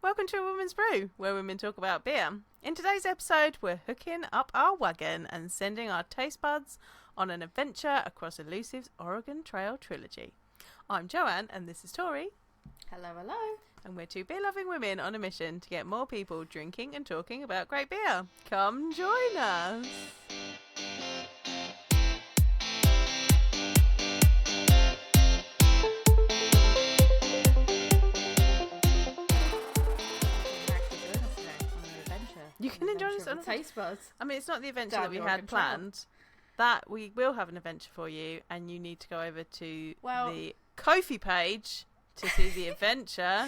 Welcome to A Woman's Brew, where women talk about beer. In today's episode, we're hooking up our wagon and sending our taste buds on an adventure across Elusive's Oregon Trail Trilogy. I'm Joanne, and this is Tori. Hello, hello. And we're two beer-loving women on a mission to get more people drinking and talking about great beer. Come join us! You can enjoy this on taste buds. I mean, it's not the adventure that we had planned. That we will have an adventure for you, and you need to go over to the Ko-fi page to see the adventure.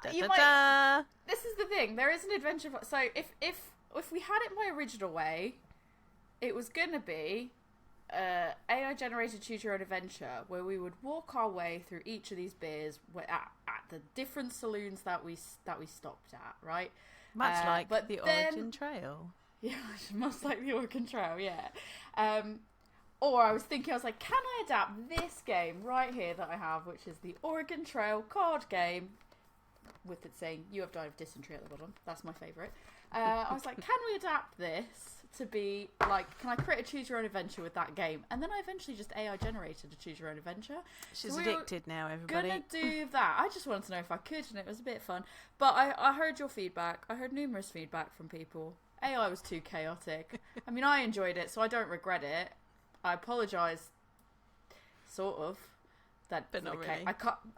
This is the thing. There is an adventure. So if we had it my original way, it was gonna be AI generated choose your own adventure, where we would walk our way through each of these beers at the different saloons that we stopped at, right? Much like the Oregon Trail. Yeah, much like the Oregon Trail, yeah. Or I was like, can I adapt this game right here that I have, which is the Oregon Trail card game, with it saying, you have died of dysentery at the bottom. That's my favourite. I was like, can we adapt this to be, like, can I create a choose your own adventure with that game? And then I eventually just AI generated a choose your own adventure. She's addicted now, everybody. Gonna do that. I just wanted to know if I could, and it was a bit fun. But I heard your feedback. I heard numerous feedback from people. AI was too chaotic. I mean, I enjoyed it, so I don't regret it. I apologise, sort of. But not really.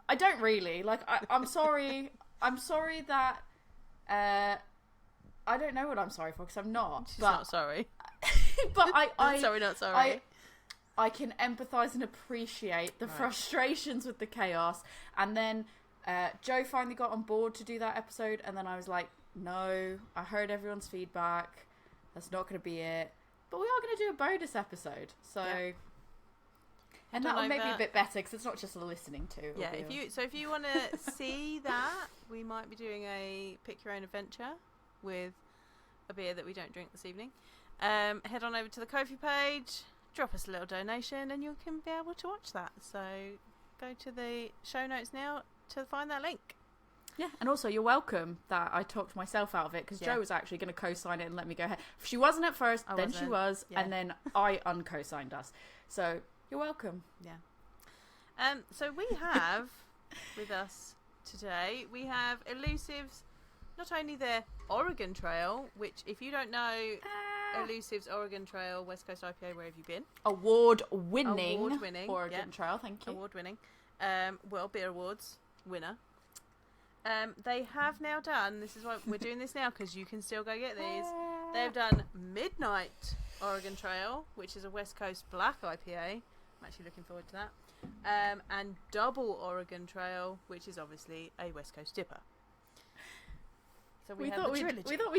I don't really. Like, I'm sorry. I'm sorry that... I don't know what I'm sorry for, because I'm not. She's not sorry. But sorry, not sorry. I can empathise and appreciate the frustrations with the chaos. And then Joe finally got on board to do that episode, and then I was like, no, I heard everyone's feedback. That's not going to be it. But we are going to do a bonus episode. So... Yeah. And that'll maybe a bit better, because it's not just a listening to. Yeah, if you want to see that, we might be doing a pick your own adventure with a beer that we don't drink this evening. Head on over to the Ko-fi page, drop us a little donation, and you can be able to watch that. So go to the show notes now to find that link. Yeah, and also you're welcome that I talked myself out of it, because Joe was actually going to co-sign it and let me go ahead. She wasn't at first, she was, and then I unco-signed us. So you're welcome. Yeah. So we have with us today, we have Elusive's, not only their Oregon Trail, which, if you don't know, Elusive's Oregon Trail, West Coast IPA, where have you been? Award-winning Oregon Trail, thank you. Award-winning. World Beer Awards winner. They have now done, this is why we're doing this now, because you can still go get these. They've done Midnight Oregon Trail, which is a West Coast black IPA. I'm actually looking forward to that. And Double Oregon Trail, which is obviously a West Coast dipper. So we thought we'd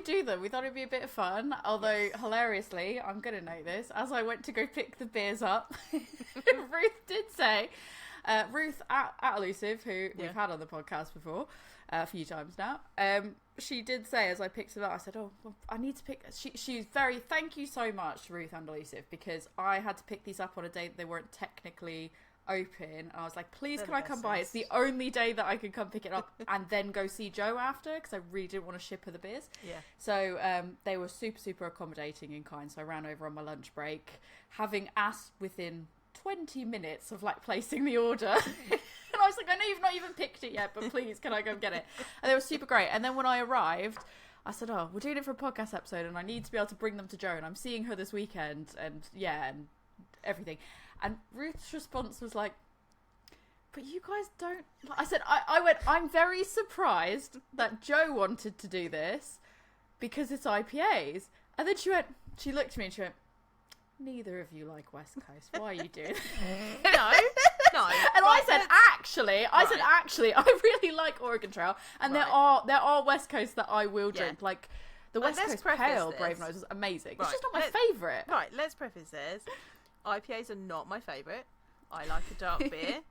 do them. We thought it'd be a bit of fun. Although, hilariously, I'm going to note this, as I went to go pick the beers up, Ruth did say, Ruth at Elusive, who we've had on the podcast before a few times now, she did say, as I picked them up, I said, oh, well, I need to pick... She's very... Thank you so much, Ruth and Elusive, because I had to pick these up on a day that they weren't technically open. And I was like, please, can I come by? It's the only day that I can come pick it up and then go see Joe after, because I really didn't want to ship her the beers. Yeah. So they were super, super accommodating and kind. So I ran over on my lunch break, having asked within 20 minutes of, like, placing the order. And I was like, I know you've not even picked it yet, but please, can I go get it? And they were super great. And then when I arrived, I said, oh, we're doing it for a podcast episode, and I need to be able to bring them to Joe, and I'm seeing her this weekend, and and everything. And Ruth's response was like, but you guys don't... I said, I went, I'm very surprised that Joe wanted to do this because it's IPAs. And then she looked at me and she went, neither of you like West Coast. Why are you doing No. And I said, actually, I really like Oregon Trail. And there are West Coast that I will drink. Yeah. Like, the West Coast Pale Brave Nose is amazing. Right. It's just not my favourite. Right, let's preface this. IPAs are not my favourite. I like a dark beer.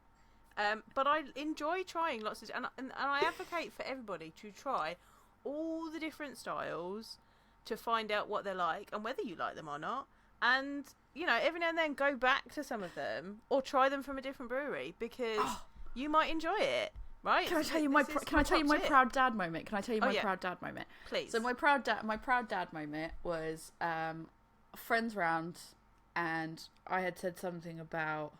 But I enjoy trying lots of... And I advocate for everybody to try all the different styles to find out what they're like and whether you like them or not. And, you know, every now and then go back to some of them or try them from a different brewery, because you might enjoy it. right? Can I tell you my proud dad moment? Can I tell you my proud dad moment? Please. So my proud dad moment was friends round, and I had said something about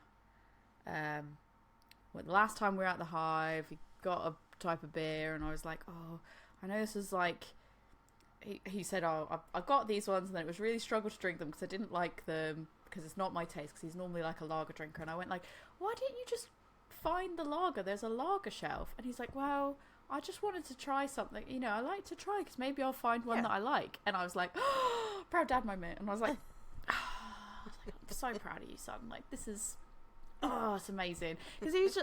well, the last time we were at the Hive, we got a type of beer, and I was like, oh, I know this is like. He said, oh, I got these ones, and then it was really struggle to drink them because I didn't like them because it's not my taste, because he's normally like a lager drinker. And I went like, why didn't you just find the lager? There's a lager shelf. And he's like, well, I just wanted to try something. You know, I like to try because maybe I'll find one that I like. And I was like, oh, proud dad moment. And I was like, I'm so proud of you, son. Like, this is... Oh, it's amazing. Because he was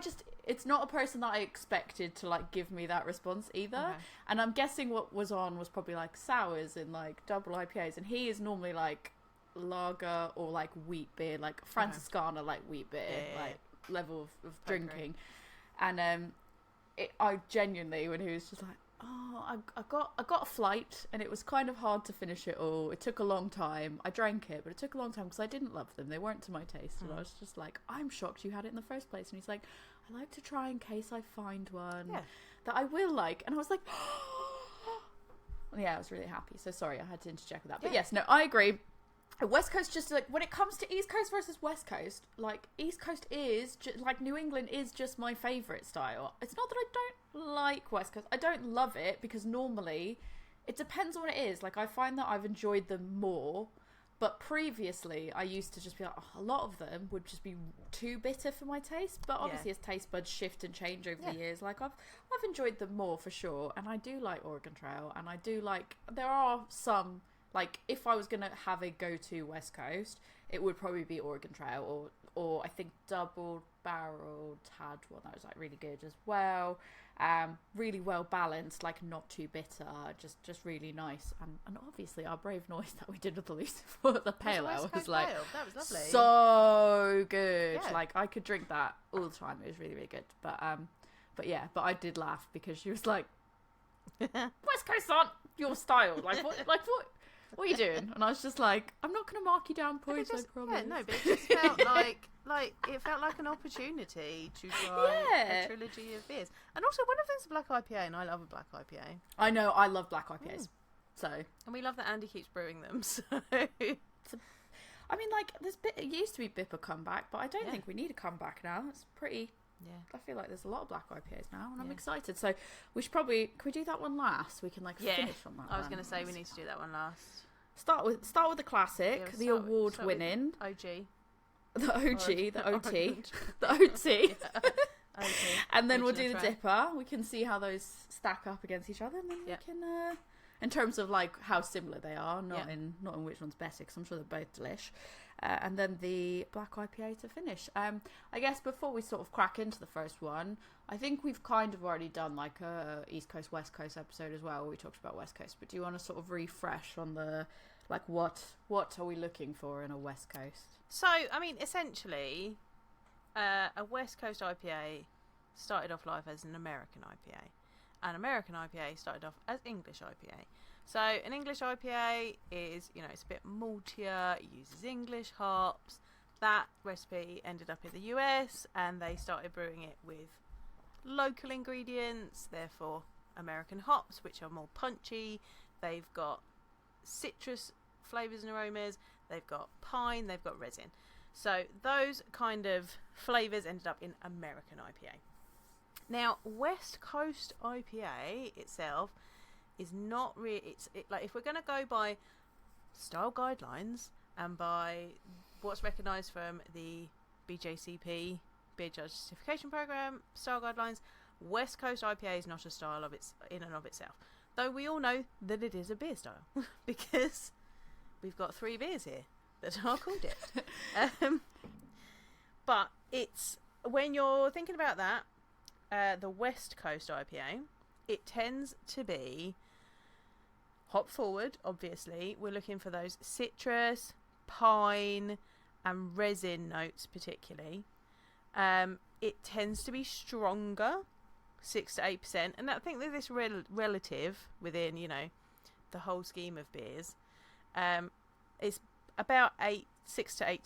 just, it's not a person that I expected to, like, give me that response either. Okay. And I'm guessing what was on was probably, like, sours and, like, double IPAs. And he is normally, like, lager or, like, wheat beer, like, Franciscana, like, wheat beer, like, level of drinking. And I genuinely, when he was just like, oh, I got a flight, and it was kind of hard to finish it all. It took a long time. I drank it, but it took a long time because I didn't love them. They weren't to my taste. And I was just like, I'm shocked you had it in the first place. And he's like, I like to try in case I find one that I will like. And I was like, yeah, I was really happy. So sorry, I had to interject with that. But yes, no, I agree. West Coast, just like when it comes to East Coast versus West Coast, like East Coast is like New England is just my favourite style. It's not that I don't like West Coast. I don't love it because normally it depends on what it is. Like I find that I've enjoyed them more, but previously I used to just be like, oh, a lot of them would just be too bitter for my taste. But obviously as taste buds shift and change over the years, like I've enjoyed them more for sure. And I do like Oregon Trail, and I do like, there are some. Like, if I was going to have a go-to West Coast, it would probably be Oregon Trail, or I think Double Barreled had one that was, like, really good as well. Really well balanced, like, not too bitter, just really nice. And obviously our Brave Noise that we did with Elusive for the Pale Ale was, like, that was lovely. So good. Yeah. Like, I could drink that all the time. It was really, really good. But I did laugh because she was like, West Coast aren't your style. Like, what? What are you doing? And I was just like, I'm not going to mark you down points, I promise. Yeah, no, but it just felt it felt like an opportunity to try a trilogy of beers. And also, one of them's a black IPA, and I love a black IPA. I know, I love black IPAs. So, and we love that Andy keeps brewing them. So, I mean, like, it used to be Bipper comeback, but I don't think we need a comeback now. It's pretty. Yeah, I feel like there's a lot of black IPAs now, and I'm excited. So we should probably, can we do that one last? We can finish on that. I was going to say we need to do that one last. Start with the classic, the award-winning OG, the OG, the OT, the OT, and then we'll do the dipper. We can see how those stack up against each other, and then we can, in terms of like how similar they are, not in which one's better, because I'm sure they're both delish. And then the black IPA to finish. I guess before we sort of crack into the first one, I think we've kind of already done like a East Coast, West Coast episode as well, where we talked about West Coast. But do you want to sort of refresh on the, like, what are we looking for in a West Coast? So, I mean, essentially, a West Coast IPA started off life as an American IPA. An American IPA started off as English IPA. So an English IPA is, it's a bit maltier, it uses English hops. That recipe ended up in the US, and they started brewing it with local ingredients, therefore American hops, which are more punchy. They've got citrus flavours and aromas, they've got pine, they've got resin. So those kind of flavours ended up in American IPA. Now, West Coast IPA itself is not really, like, if we're going to go by style guidelines and by what's recognised from the BJCP, Beer Judge Certification Program, style guidelines, West Coast IPA is not a style of its in and of itself. Though we all know that it is a beer style because we've got 3 beers here that are called it. But it's, when you're thinking about that, the West Coast IPA, it tends to be hop forward, obviously. We're looking for those citrus, pine, and resin notes particularly. It tends to be stronger, 6 to 8%, and I think that this relative within, the whole scheme of beers, is about 6 to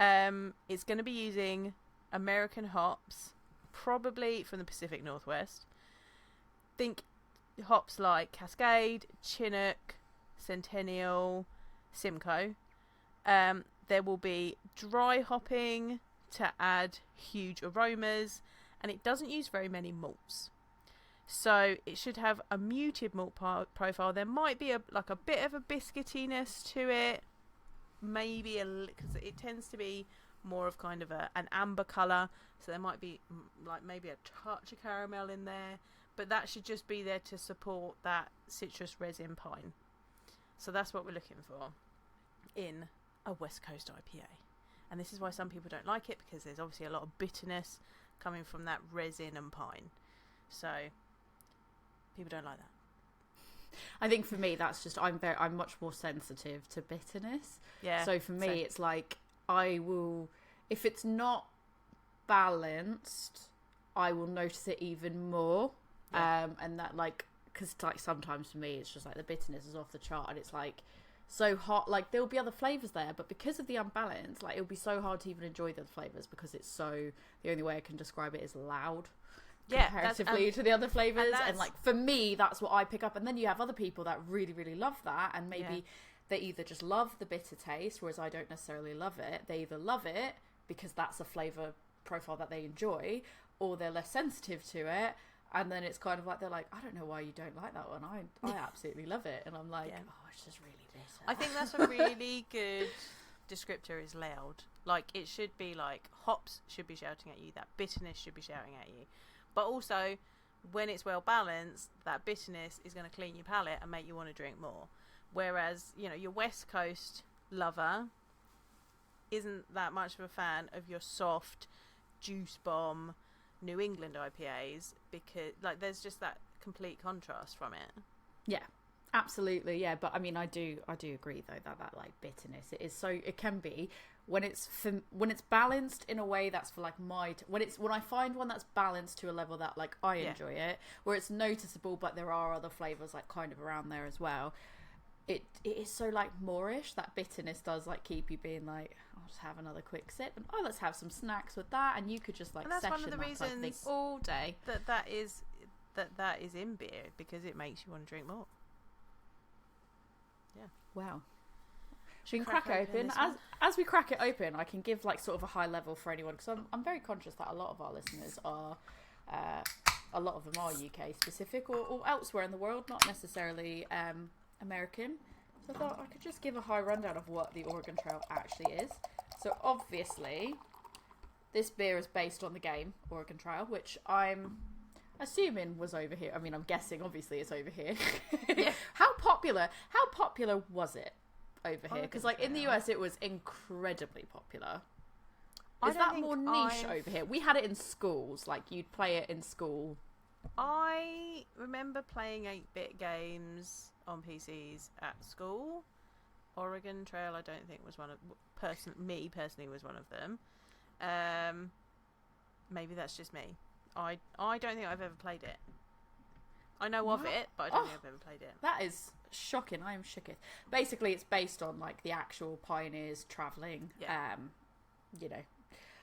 8%. It's going to be using American hops probably from the Pacific Northwest. Think hops like Cascade, Chinook, Centennial, Simcoe. There will be dry hopping to add huge aromas, and it doesn't use very many malts. So it should have a muted malt profile. There might be a bit of a biscuitiness to it, maybe because it tends to be more of kind of an amber colour. So there might be like maybe a touch of caramel in there, but that should just be there to support that citrus resin pine. So that's what we're looking for in a West Coast IPA. And this is why some people don't like it, because there's obviously a lot of bitterness coming from that resin and pine. So people don't like that. I think for me, that's just I'm much more sensitive to bitterness. Yeah. So for me, it's like I will, if it's not balanced, I will notice it even more. Yeah. And that because like sometimes for me, it's just like the bitterness is off the chart, and it's like so hot. Like there'll be other flavors there, but because of the unbalance, like it'll be so hard to even enjoy the flavors, because it's so, the only way I can describe it is loud. Comparatively to the other flavors, and like for me, that's what I pick up. And then you have other people that really, really love that, and maybe they either just love the bitter taste, whereas I don't necessarily love it. They either love it because that's a flavor profile that they enjoy, or they're less sensitive to it. And then it's kind of like, they're like, I don't know why you don't like that one. I absolutely love it. And I'm like, oh, it's just really bitter. I think that's a really good descriptor, is loud. Like, it should be like, hops should be shouting at you, that bitterness should be shouting at you. But also, when it's well balanced, that bitterness is going to clean your palate and make you want to drink more. Whereas, your West Coast lover isn't that much of a fan of your soft, juice bomb New England IPAs, because there's just that complete contrast from it. Yeah, absolutely. Yeah, but I mean, I do agree though that like bitterness, it can be when it's balanced in a way that's for like when I find one that's balanced to a level that like I enjoy it, where it's noticeable, but there are other flavors like kind of around there as well. It is so like moreish. That bitterness does like keep you being like, I'll just have another quick sip, and let's have some snacks with that, and you could just like session one of the reasons all day. That is in beer, because it makes you want to drink more. Yeah. Wow. Should we crack it open? As we crack it open, I can give like sort of a high level for anyone, because I'm very conscious that a lot of our listeners are, a lot of them are UK specific or elsewhere in the world, not necessarily American. So I thought I could just give a high rundown of what the Oregon Trail actually is. So obviously, this beer is based on the game Oregon Trail, which I'm assuming was over here. I mean, I'm guessing obviously it's over here. Yeah. How popular was it over here? Because like in the US, it was incredibly popular. Is that more niche over here? We had it in schools. Like you'd play it in school. I remember playing 8-bit games on PCs at school. Oregon Trail, I don't think was one of me personally was one of them. Maybe that's just me. I don't think I've ever played it. I know of it, but I don't think I've ever played it. That is shocking. I am shooketh. Basically, it's based on like the actual pioneers traveling,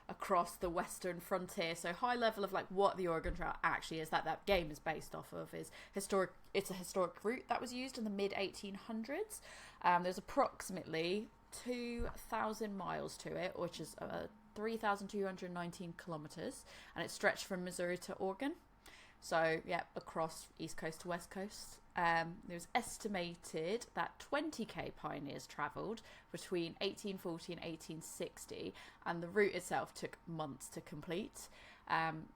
across the western frontier. So high level of like what the Oregon Trail actually is, that game is based off of, is historic. It's a historic route that was used in the mid 1800s. There's approximately 2,000 miles to it, which is 3,219 kilometers, and it stretched from Missouri to Oregon. So yeah, across East Coast to West Coast. It was estimated that 20k pioneers travelled between 1840 and 1860, and the route itself took months to complete.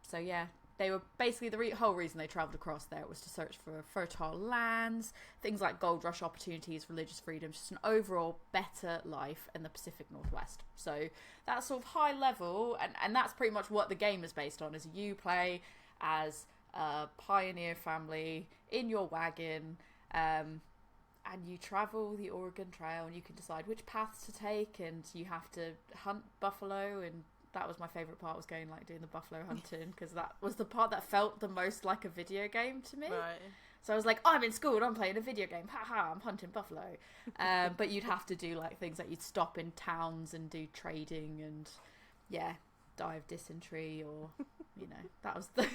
So yeah, they were basically the whole reason they travelled across there was to search for fertile lands, things like gold rush opportunities, religious freedom, just an overall better life in the Pacific Northwest. So that's sort of high level, and that's pretty much what the game is based on. Is you play as a pioneer family in your wagon, and you travel the Oregon Trail, and you can decide which paths to take, and you have to hunt buffalo. And that was my favourite part, was going like doing the buffalo hunting, because that was the part that felt the most like a video game to me. Right. So I was like, I'm in school and I'm playing a video game, haha, I'm hunting buffalo. But you'd have to do like things like you'd stop in towns and do trading, and die of dysentery, or you know, that was the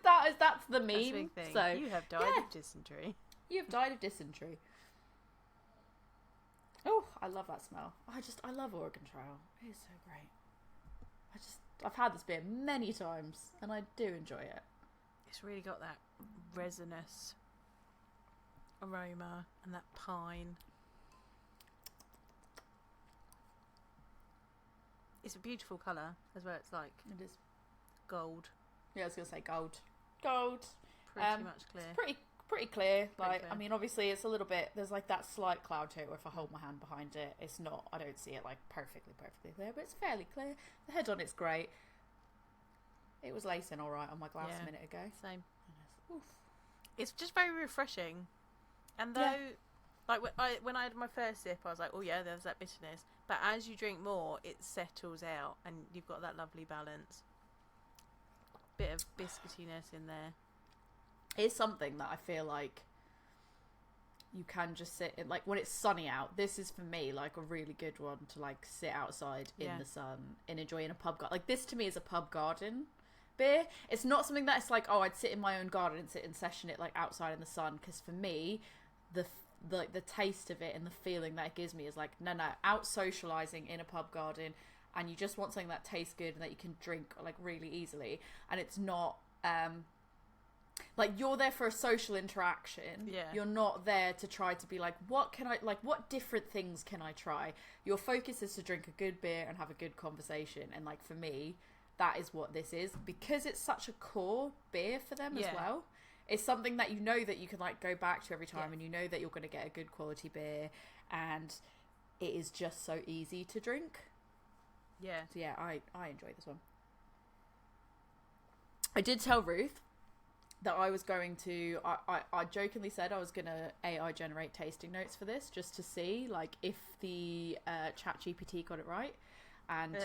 that's the meme. That's a big thing. So You have died of dysentery. You've died of dysentery. Oh, I love that smell. I love Oregon Trail. It's so great. I've had this beer many times and I do enjoy it. It's really got that resinous aroma and that pine. It's a beautiful colour as well. It's like It is. gold. Yeah, I was gonna say gold. Gold. Pretty much clear. It's pretty clear. Pretty Like, clear. I mean, obviously, it's a little bit. There's like that slight cloud to it. Where if I hold my hand behind it, it's not. I don't see it like perfectly clear, but it's fairly clear. The head on it's great. It was lacing all right on my glass a minute ago. Same. Oof. It's just very refreshing. And though, like when I had my first sip, I was like, oh yeah, there's that bitterness. But as you drink more, it settles out, and you've got that lovely balance. Bit of biscuitiness in there. It's something that I feel like you can just sit in, like when it's sunny out. This is for me like a really good one to like sit outside in the sun and enjoy in a pub garden. Like this to me is a pub garden beer. It's not something that it's like, oh, I'd sit in my own garden and sit and session it like outside in the sun. Because for me, the taste of it and the feeling that it gives me is like, no, out socializing in a pub garden, and you just want something that tastes good and that you can drink like really easily, and it's not like you're there for a social interaction. Yeah. You're not there to try to be like, what different things can I try? Your focus is to drink a good beer and have a good conversation. And like for me, that is what this is, because it's such a core beer for them as well. It's something that you know that you can like go back to every time, and you know that you're going to get a good quality beer, and it is just so easy to drink. Yeah. So yeah, I enjoy this one. I did tell Ruth that I was going to, I jokingly said I was going to AI generate tasting notes for this, just to see like if the ChatGPT got it right. And,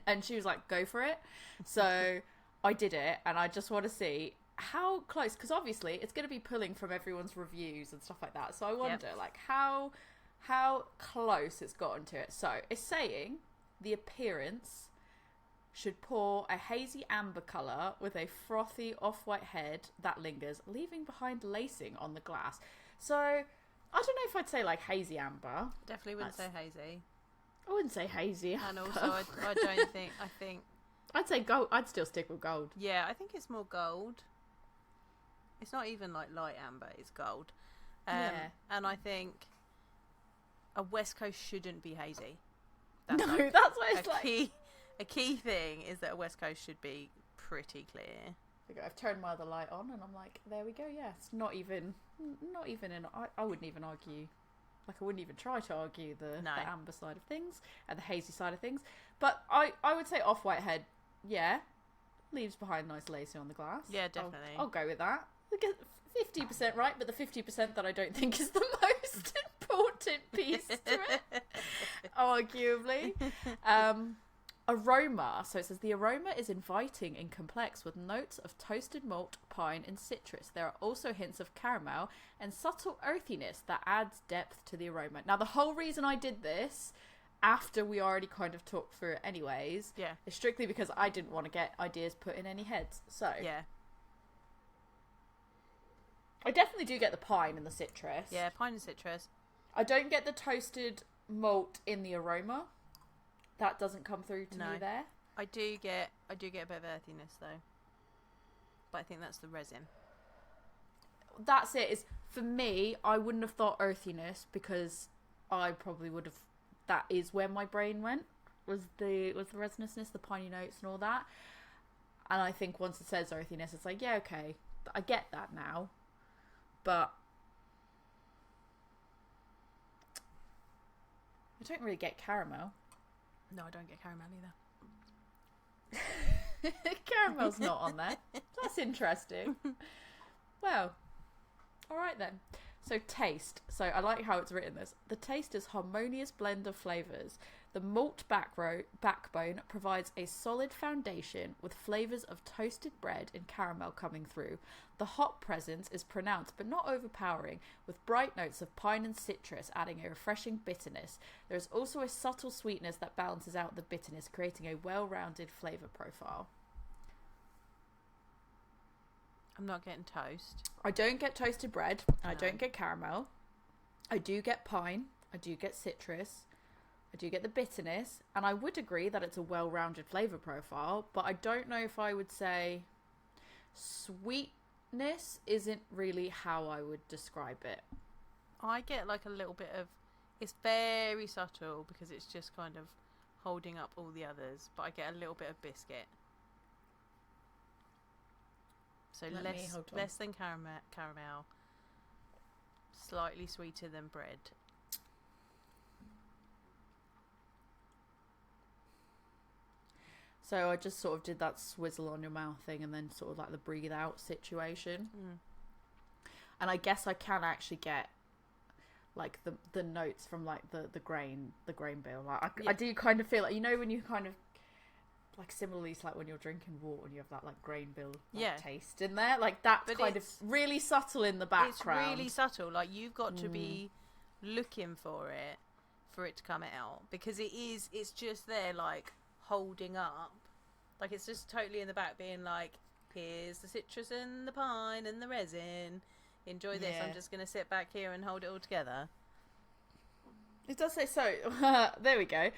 and she was like, go for it. So I did it, and I just want to see how close, because obviously it's going to be pulling from everyone's reviews and stuff like that. So I wonder like how close it's gotten to it. So it's saying the appearance should pour a hazy amber colour with a frothy off-white head that lingers, leaving behind lacing on the glass. So I don't know if I'd say like hazy amber. Definitely wouldn't say hazy. I wouldn't say hazy amber. And also I don't think, I think... I'd say gold. I'd still stick with gold. Yeah, I think it's more gold. It's not even like light amber, it's gold. And I think a West Coast shouldn't be hazy. That's what it's like. A key thing is that a West Coast should be pretty clear. I've turned my other light on and I'm like, there we go. Yeah, it's not even I wouldn't even argue. Like, I wouldn't even try to argue the amber side of things and the hazy side of things. But I would say off-white head, leaves behind nice lacing on the glass. Yeah, definitely. I'll go with that. 50% right, but the 50% that I don't think is the most important piece to it, arguably. Aroma. So it says the aroma is inviting and complex with notes of toasted malt, pine, and citrus. There are also hints of caramel and subtle earthiness that adds depth to the aroma. Now, the whole reason I did this, after we already kind of talked through it anyways, is strictly because I didn't want to get ideas put in any heads. So I definitely do get the pine and the citrus. Yeah, pine and citrus. I don't get the toasted malt in the aroma. That doesn't come through to me there. I do get a bit of earthiness though. But I think that's the resin. That's it. Is for me, I wouldn't have thought earthiness, because I probably would have, that is where my brain went, was the resinousness, the piney notes and all that. And I think once it says earthiness, it's like, yeah, okay, I get that now. But I don't really get caramel. No, I don't get caramel either. Caramel's not on there. That's interesting. Well, alright then. So taste. So I like how it's written this. The taste is harmonious blend of flavours. The malt backbone provides a solid foundation with flavours of toasted bread and caramel coming through. The hop presence is pronounced but not overpowering, with bright notes of pine and citrus adding a refreshing bitterness. There is also a subtle sweetness that balances out the bitterness, creating a well-rounded flavour profile. I'm not getting toast. I don't get toasted bread. No. I don't get caramel. I do get pine. I do get citrus. I do get the bitterness. And I would agree that it's a well-rounded flavour profile, but I don't know if I would say sweetness isn't really how I would describe it. I get like a little bit of... It's very subtle because it's just kind of holding up all the others, but I get a little bit of biscuit. So less than caramel, slightly sweeter than bread. So I just sort of did that swizzle on your mouth thing and then sort of like the breathe out situation. And I guess I can actually get like the notes from like the grain bill. Like I do kind of feel like, you know, when you kind of like similarly to like when you're drinking water and you have that like grain bill taste in there, like that's kind of really subtle in the background. It's really subtle. Like you've got to be looking for it to come out, because it's just there like holding up, like it's just totally in the back being like, here's the citrus and the pine and the resin, enjoy this. I'm just gonna sit back here and hold it all together. It does say so. There we go.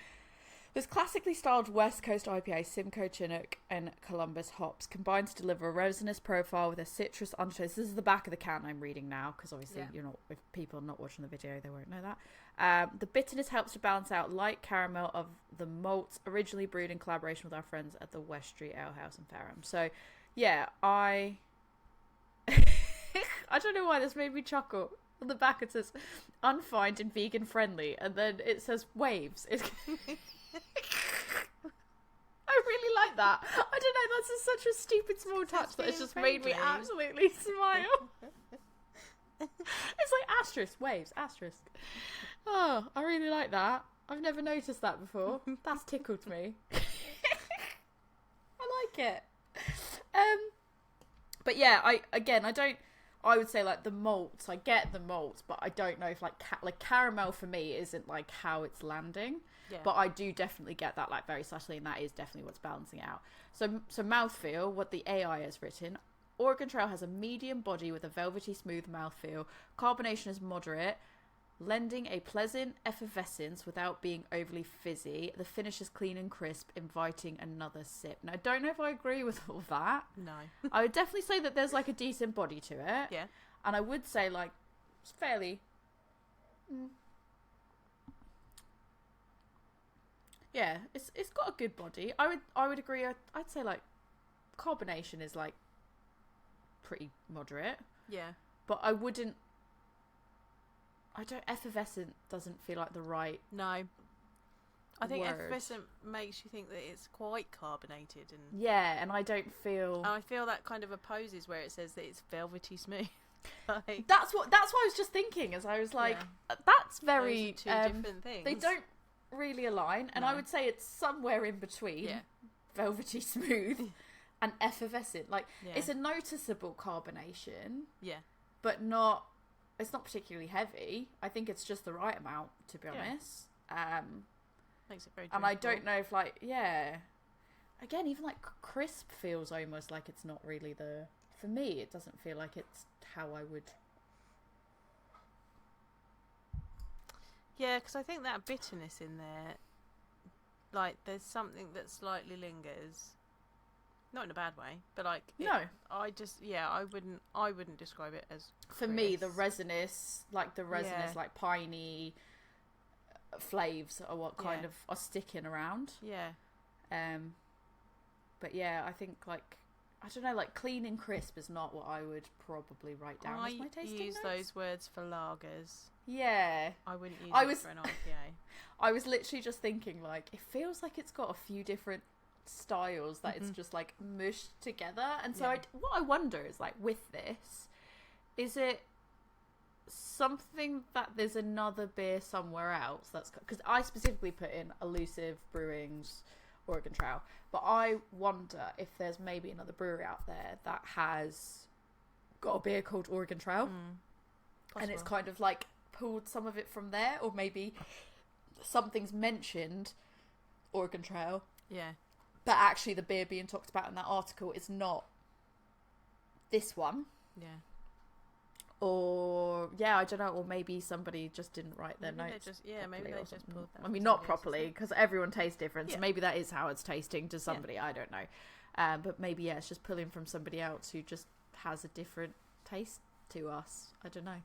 This classically styled West Coast IPA, Simcoe, Chinook, and Columbus hops combine to deliver a resinous profile with a citrus undertones. This is the back of the can I'm reading now, because obviously if people are not watching the video, they won't know that. The bitterness helps to balance out light caramel of the malts, originally brewed in collaboration with our friends at the West Street Ale House in Fareham. So, yeah, I don't know why this made me chuckle. On the back it says unfined and vegan friendly, and then it says waves. I really like that. I don't know, that's such a stupid small touch that it's just made me absolutely smile. It's like asterisk, waves, asterisk. Oh, I really like that. I've never noticed that before. That's tickled me. I like it. But yeah, I would say like the malts, I get the malts, but I don't know if like caramel for me isn't like how it's landing. Yeah. But I do definitely get that like very subtly, and that is definitely what's balancing it out. So mouthfeel, what the AI has written, Oregon Trail has a medium body with a velvety smooth mouthfeel. Carbonation is moderate, lending a pleasant effervescence without being overly fizzy. The finish is clean and crisp, inviting another sip. Now, I don't know if I agree with all that. No. I would definitely say that there's like a decent body to it. Yeah. And I would say like it's fairly... Yeah, it's got a good body. I would agree. I'd say like carbonation is like pretty moderate. Yeah. But effervescent doesn't feel like the right No. I think word. effervescent makes you think that it's quite carbonated, and and I don't feel... I feel that kind of opposes where it says that it's velvety smooth. Like, that's what I was just thinking, as I was like, that's very... Those are two different things. They don't really align, and I would say it's somewhere in between velvety smooth and effervescent. Like, it's a noticeable carbonation. Yeah. But it's not particularly heavy. I think it's just the right amount, to be honest. Makes it very drinkable. And I don't know if again, even like crisp feels almost like it's not really for me, it doesn't feel like it's how I would... Yeah, because I think that bitterness in there, like, there's something that slightly lingers. Not in a bad way, but like... No. I wouldn't describe it as crisp. For me, the resinous, like piney flavors are what kind of are sticking around. Yeah. But yeah, I think like... I don't know, like clean and crisp is not what I would probably write down as my tasting use notes. Those words for lagers. Yeah. I wouldn't use it for an IPA. I was literally just thinking, like, it feels like it's got a few different styles that it's just, like, mushed together. And so what I wonder is, like, with this, is it something that there's another beer somewhere else that's... Because I specifically put in Elusive Brewing's Oregon Trail. But I wonder if there's maybe another brewery out there that has got a beer called Oregon Trail. And it's kind of, like... pulled some of it from there, or maybe something's mentioned Oregon Trail, but actually the beer being talked about in that article is not this one. Yeah. Or I don't know, or maybe somebody just didn't write their Maybe notes. maybe they just pulled that. I mean, not properly, because everyone tastes different. Yeah. So maybe that is how it's tasting to somebody. I don't know, but maybe it's just pulling from somebody else who just has a different taste to us. I don't know.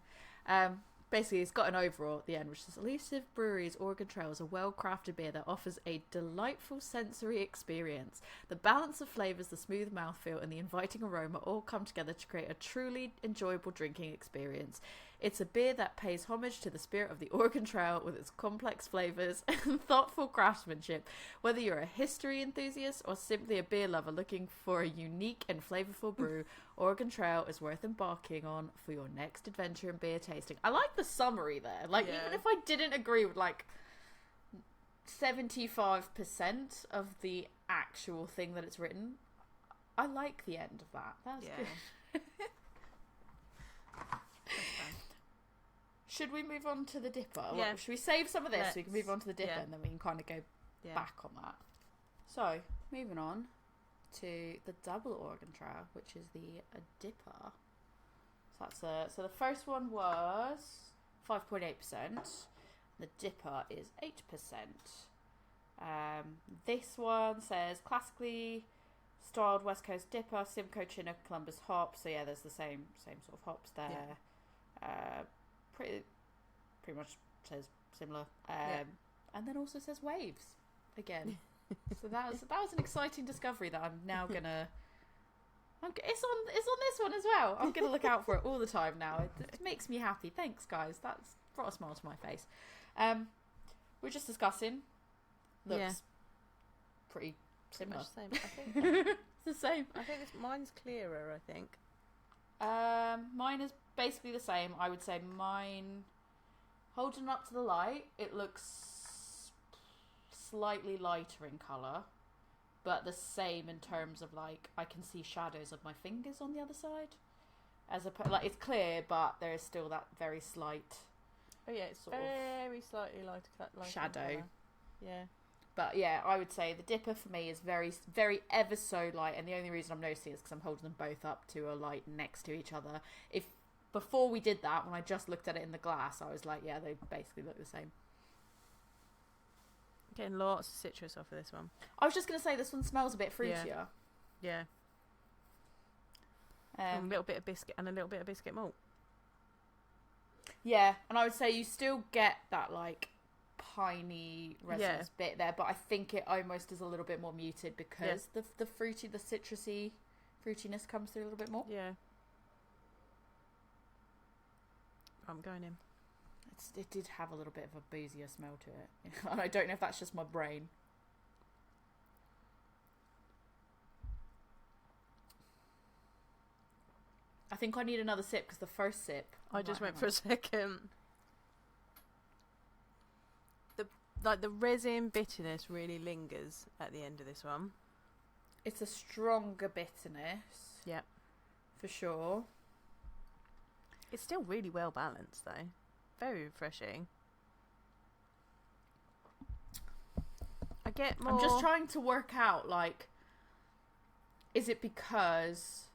Basically, it's got an overall at the end, which says Elusive Brewery's Oregon Trail is a well-crafted beer that offers a delightful sensory experience. The balance of flavours, the smooth mouthfeel, and the inviting aroma all come together to create a truly enjoyable drinking experience. It's a beer that pays homage to the spirit of the Oregon Trail with its complex flavours and thoughtful craftsmanship. Whether you're a history enthusiast or simply a beer lover looking for a unique and flavourful brew, Oregon Trail is worth embarking on for your next adventure in beer tasting. I like the summary there. Like, even if I didn't agree with, like, 75% of the actual thing that it's written, I like the end of that. That's good. Should we move on to the dipper? Yeah. Should we save some of this so we can move on to the dipper and then we can kind of go back on that? So, moving on to the double Oregon Trail, which is the dipper. So that's so the first one was 5.8%. The dipper is 8%. This one says classically styled West Coast dipper, Simcoe, Chinook, Columbus hops. So yeah, there's the same sort of hops there. Yeah. Pretty much says similar. And then also says waves again. So that was an exciting discovery that I'm now gonna. It's on this one as well. I'm gonna look out for it all the time now. It makes me happy. Thanks, guys. That's brought a smile to my face. We're just discussing. Looks pretty similar. Same. I think It's the same. I think mine's clearer. I think. Mine is basically the same. I would say mine, holding up to the light, it looks slightly lighter in colour, but the same in terms of, like, I can see shadows of my fingers on the other side. Like, it's clear, but there is still that very slight. Oh yeah, it's very slightly lighter shadow. Colour. Yeah. But yeah, I would say the dipper for me is very, very ever so light, and the only reason I'm noticing is because I'm holding them both up to a light next to each other. If before we did that, when I just looked at it in the glass, I was like, yeah, they basically look the same. Getting lots of citrus off of this one. I was just going to say this one smells a bit fruitier. Yeah. A little bit of biscuit and a little bit of biscuit malt. Yeah, and I would say you still get that, like, piney resinous bit there, but I think it almost is a little bit more muted because the citrusy fruitiness comes through a little bit more. Yeah. I'm going in. It did have a little bit of a boozier smell to it. And I don't know if that's just my brain. I think I need another sip because the first sip... I just went for a second. The resin bitterness really lingers at the end of this one. It's a stronger bitterness. Yep. For sure. It's still really well balanced though. Very refreshing. I get more... I'm just trying to work out, like, is it because...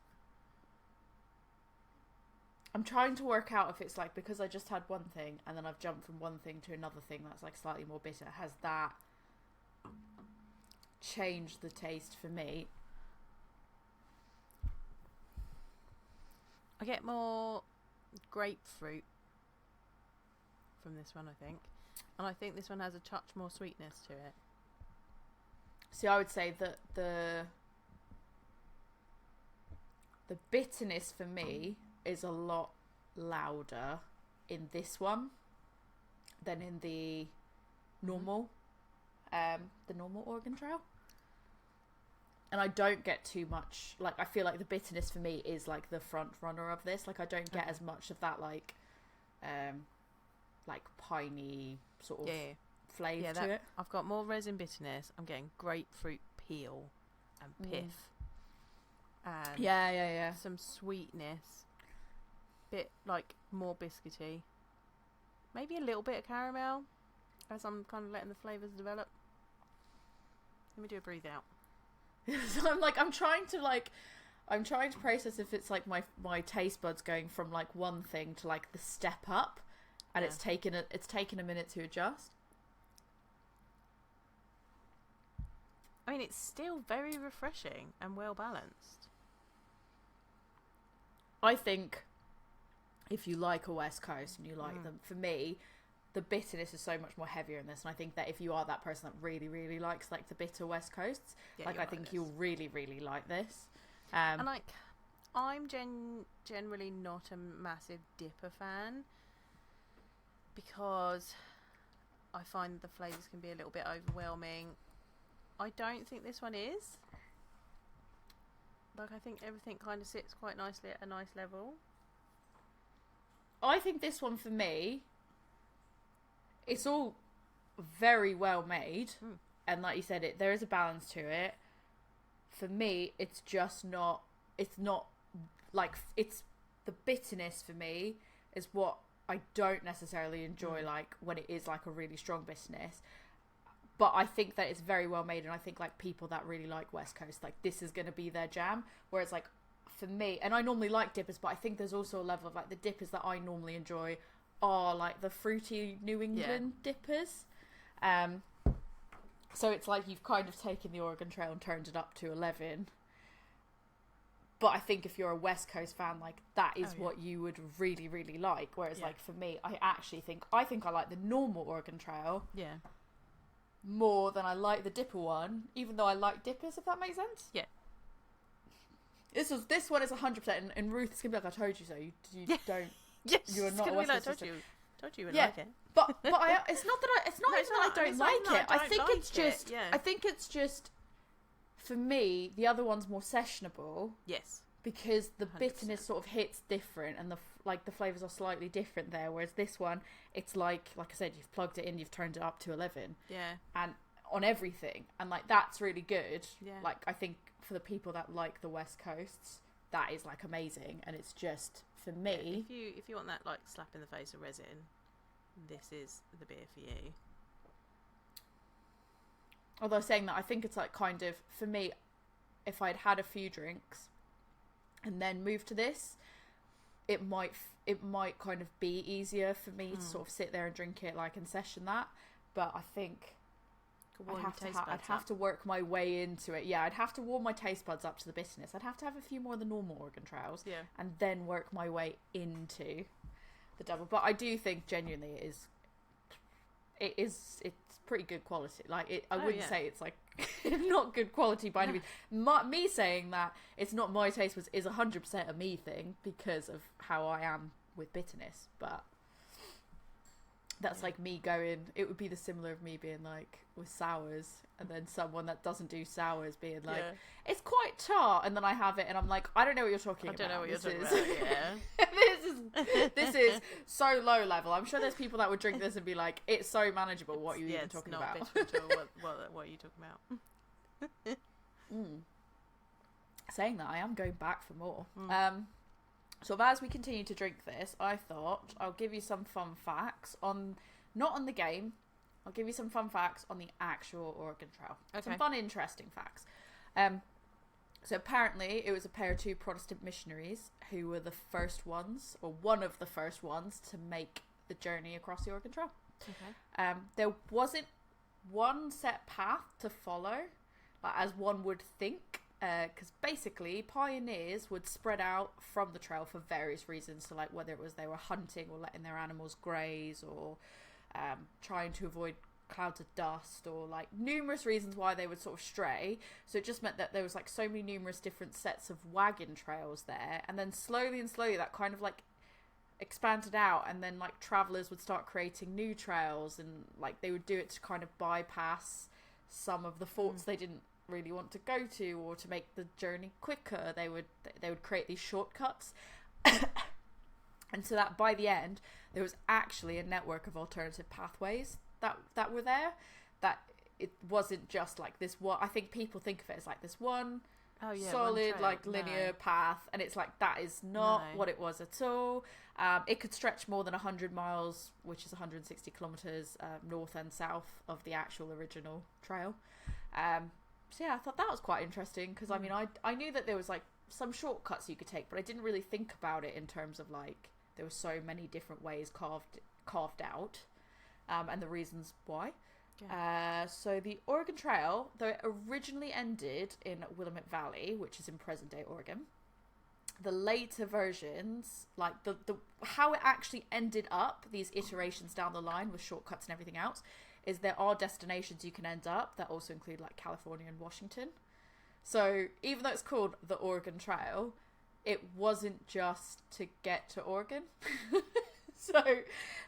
I'm trying to work out if it's like because I just had one thing and then I've jumped from one thing to another thing that's like slightly more bitter. Has that changed the taste for me? I get more grapefruit from this one, I think. And I think this one has a touch more sweetness to it. See, I would say that the bitterness for me is a lot louder in this one than in the normal Oregon Trail. And I don't get too much, like, I feel like the bitterness for me is like the front runner of this. Like, I don't get as much of that, like piney sort of flavour to it. I've got more resin bitterness. I'm getting grapefruit peel and pith. And some sweetness. Bit like more biscuity, maybe a little bit of caramel as I'm kind of letting the flavours develop. Let me do a breathe out. So I'm trying to, like, I'm trying to process if it's like my taste buds going from like one thing to like the step up, and it's taken a minute to adjust. I mean, it's still very refreshing and well balanced. I think if you like a West Coast and you like them, for me, the bitterness is so much more heavier in this, and I think that if you are that person that really, really likes like the bitter West Coasts, like I think you'll really, really like this. And like, I'm generally not a massive dipper fan because I find the flavours can be a little bit overwhelming. I don't think this one is. Like, I think everything kind of sits quite nicely at a nice level. I think this one for me, it's all very well made, and like you said, there is a balance to it. For me, it's not like, it's the bitterness for me is what I don't necessarily enjoy, like when it is like a really strong bitterness. But I think that it's very well made, and I think like people that really like West Coast, like this is going to be their jam. Whereas like for me, and I normally like dippers, but I think there's also a level of like the dippers that I normally enjoy are like the fruity New England dippers. So it's like you've kind of taken the Oregon Trail and turned it up to 11. But I think if you're a West Coast fan, like that is what you would really, really like. Whereas like for me, I think I like the normal Oregon Trail more than I like the dipper one, even though I like dippers, if that makes sense. Yeah. This one is 100%, and Ruth is gonna be like, I told you so. You don't. Yes, you are not a West Coast. Told you would like it. But it's not even that I don't like it. I think it's just. I think it's just. For me, the other one's more sessionable. Yes. Because the 100%. bitterness sort of hits different, and the flavours are slightly different there. Whereas this one, it's like I said, you've plugged it in, you've turned it up to 11. Yeah. And on everything, and like that's really good. Yeah. Like I think for the people that like the West Coasts, that is like amazing, and it's just for me. Yeah, if you want that like slap in the face of resin, this is the beer for you. Although saying that, I think it's like kind of for me, if I'd had a few drinks and then moved to this, it might kind of be easier for me to sort of sit there and drink it like and session that. But I think I'd have to work my way into it. Yeah, I'd have to warm my taste buds up to the bitterness. I'd have to have a few more of the normal Oregon Trails, and then work my way into the double. But I do think genuinely it's pretty good quality. Like I wouldn't say it's like not good quality by any means. Me saying that it's not my taste is 100% a me thing because of how I am with bitterness. But that's like me going. It would be the similar of me being like with sours, and then someone that doesn't do sours being like, it's quite tart, and then I have it and I'm like, I don't know what you're talking about. I don't know what you're talking about. Yeah. This is so low level. I'm sure there's people that would drink this and be like, it's so manageable. What are you even talking about? What are you talking about? Saying that, I am going back for more. So as we continue to drink this, I thought I'll give you some fun facts not on the game. I'll give you some fun facts on the actual Oregon Trail. Okay. Some fun, interesting facts. So apparently it was a pair of two Protestant missionaries who were the first ones, or one of the first ones, to make the journey across the Oregon Trail. Okay. There wasn't one set path to follow, like, as one would think, because basically pioneers would spread out from the trail for various reasons. So like whether it was they were hunting or letting their animals graze, or trying to avoid clouds of dust, or like numerous reasons why they would sort of stray. So it just meant that there was like so many numerous different sets of wagon trails there, and then slowly that kind of like expanded out, and then like travelers would start creating new trails, and like they would do it to kind of bypass some of the forts they didn't really want to go to, or to make the journey quicker. They would create these shortcuts. And so that by the end there was actually a network of alternative pathways that were there, that it wasn't just like this one. I think people think of it as like this one solid one like linear path, and it's like that is not what it was at all. It could stretch more than 100 miles, which is 160 kilometers north and south of the actual original trail. So yeah, I thought that was quite interesting, because I mean I knew that there was like some shortcuts you could take, but I didn't really think about it in terms of like there were so many different ways carved out, and the reasons why. Yeah. So the Oregon Trail, though it originally ended in Willamette Valley, which is in present-day Oregon, the later versions, like the how it actually ended up, these iterations down the line with shortcuts and everything else, is there are destinations you can end up that also include like California and Washington. So even though it's called the Oregon Trail, it wasn't just to get to Oregon. So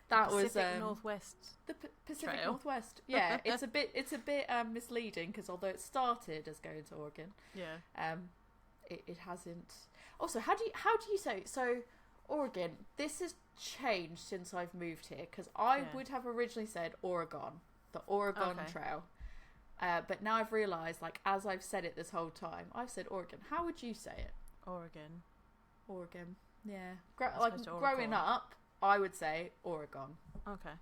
that was Northwest. The Pacific Trail. Northwest. Yeah, it's a bit misleading because although it started as going to Oregon, it hasn't. Also, how do you say so? Oregon. This has changed since I've moved here because I would have originally said Oregon, the Oregon Trail. But now I've realised, like, as I've said it this whole time, I've said Oregon. How would you say it? Oregon. Yeah. Growing up, I would say Oregon. Okay.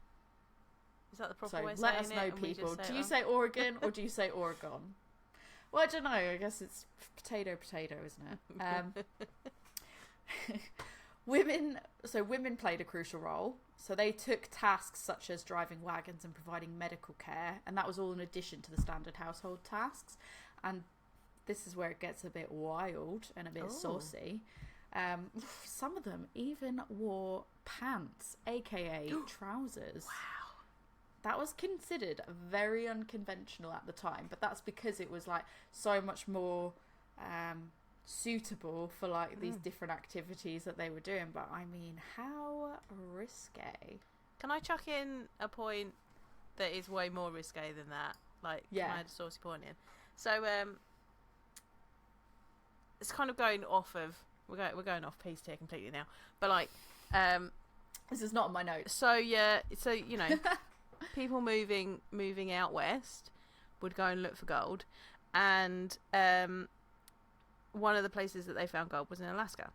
Is that the proper so way of let saying us know, it? people. Do you say Oregon or do you say Oregon? Well, I don't know. I guess it's potato, isn't it? Women played a crucial role. So they took tasks such as driving wagons and providing medical care, and that was all in addition to the standard household tasks. And this is where it gets a bit wild and a bit saucy. Some of them even wore pants, aka trousers. Wow. That was considered very unconventional at the time, but that's because it was like so much more suitable for like these different activities that they were doing. But I mean, how risque. Can I chuck in a point that is way more risque than that? Like, can I add a saucy point in? So it's kind of going off of we're going off piece here completely now, but like this is not on my notes. So you know, people moving out west would go and look for gold, and one of the places that they found gold was in Alaska.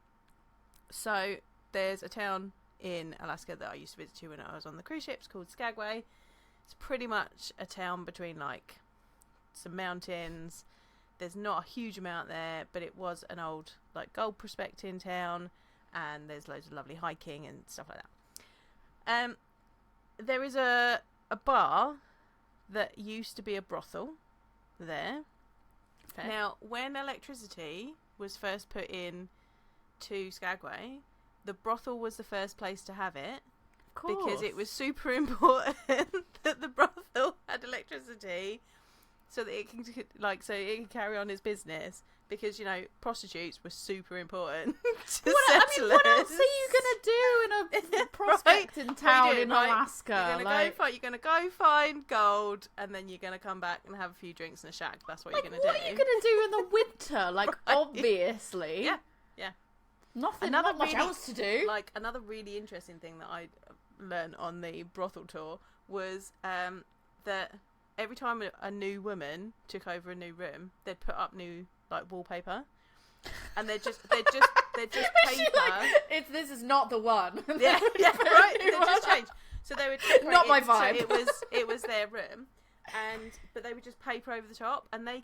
So there's a town in Alaska that I used to visit to when I was on the cruise ships called Skagway. It's pretty much a town between like some mountains. There's not a huge amount there, but it was an old like gold prospecting town, and there's loads of lovely hiking and stuff like that. There is a bar that used to be a brothel there. Okay. Now, when electricity was first put in to Skagway, the brothel was the first place to have it. Of course. Because it was super important that the brothel had electricity so that it can carry on its business. Because, you know, prostitutes were super important to settlers. What else are you going to do in a prospecting town in Alaska? You're going to go find gold, and then you're going to come back and have a few drinks in a shack. That's what you're going to do. What are you going to do in the winter? Like, obviously. Yeah. Not much else to do. Like, another really interesting thing that I learned on the brothel tour was that every time a new woman took over a new room, they'd put up new like wallpaper, and they'd just paper. This is not the one. Yeah, right. They just changed. So they would not my vibe. So it was their room, but they would just paper over the top, and they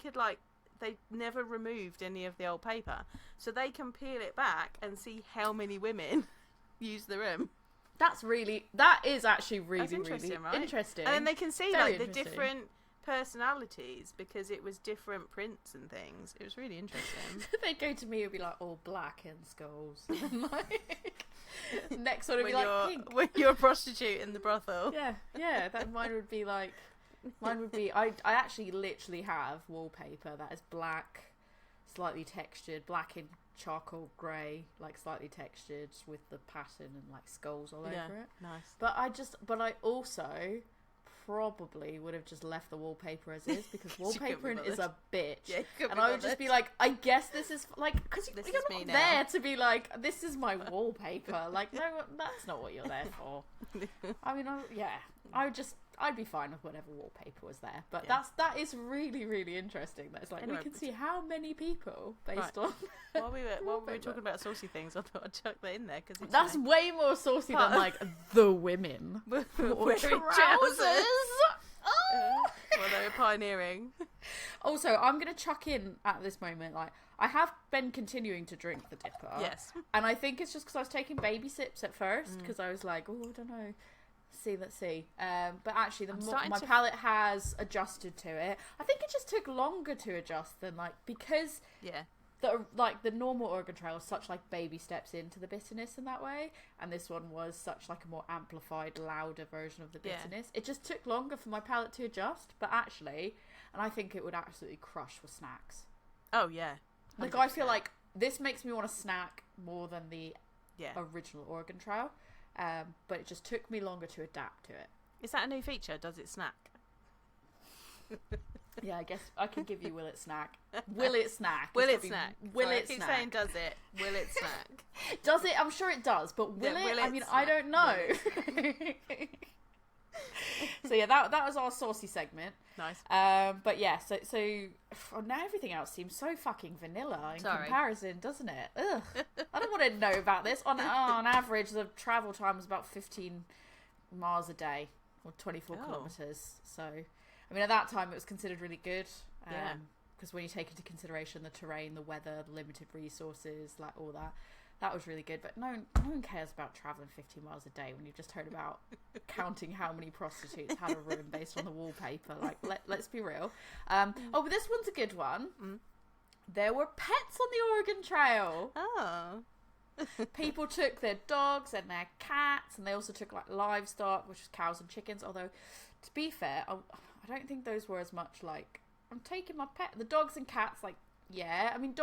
never removed any of the old paper, so they can peel it back and see how many women use the room. That is actually really interesting, really right? interesting. And then they can see Very like the different personalities because it was different prints and things. It was really interesting. They'd go to me and be like all black and skulls. And like, next one would be like pink. When you're a prostitute in the brothel. Yeah. That mine would be. I actually literally have wallpaper that is black, slightly textured, black and charcoal grey, like slightly textured with the pattern and like skulls all over it. Nice. But I also probably would have just left the wallpaper as is because wallpapering is a bitch. Yeah, and I would just be like, I guess this is like because you're not there to be like, this is my wallpaper. Like, no, that's not what you're there for. I mean, I'd be fine with whatever wallpaper was there. But that is really, really interesting. That it's like anyway, we can see how many people based on. While we were talking about saucy things, I thought I'd chuck that in there because that's way more saucy than like the women wearing trousers. Well, they were pioneering. Also, I'm going to chuck in at this moment, like, I have been continuing to drink the dipper. Yes. And I think it's just because I was taking baby sips at first, because I was like, oh, I don't know. Let's see. But actually, my palate has adjusted to it. I think it just took longer to adjust than, like, because... Yeah. The normal Oregon Trail is such like baby steps into the bitterness in that way, and this one was such like a more amplified, louder version of the bitterness. It just took longer for my palate to adjust, but actually, and I think it would absolutely crush with snacks. Oh yeah, 100%. Like I feel like this makes me want to snack more than the original Oregon Trail, but it just took me longer to adapt to it. Is that a new feature? Does it snack? Yeah, I guess I can give you will it snack. Will it snack? Will it snack? Will it I keep snack? saying does it? Will it snack? Does it? I'm sure it does, but will it? I mean, I don't know. So yeah, that was our saucy segment. Nice. But yeah, so now everything else seems so fucking vanilla in comparison, doesn't it? Ugh. I don't want to know about this. On average, the travel time was about 15 miles a day, or 24 kilometers. So. I mean, at that time, it was considered really good. Because when you take into consideration the terrain, the weather, the limited resources, like all that, that was really good. But no one cares about travelling 15 miles a day when you've just heard about counting how many prostitutes had a room based on the wallpaper. Like, let's be real. But this one's a good one. There were pets on the Oregon Trail. Oh. People took their dogs and their cats, and they also took like livestock, which was cows and chickens. Although, to be fair, I don't think those were as much like, I'm taking my pet. The dogs and cats, like, yeah. I mean,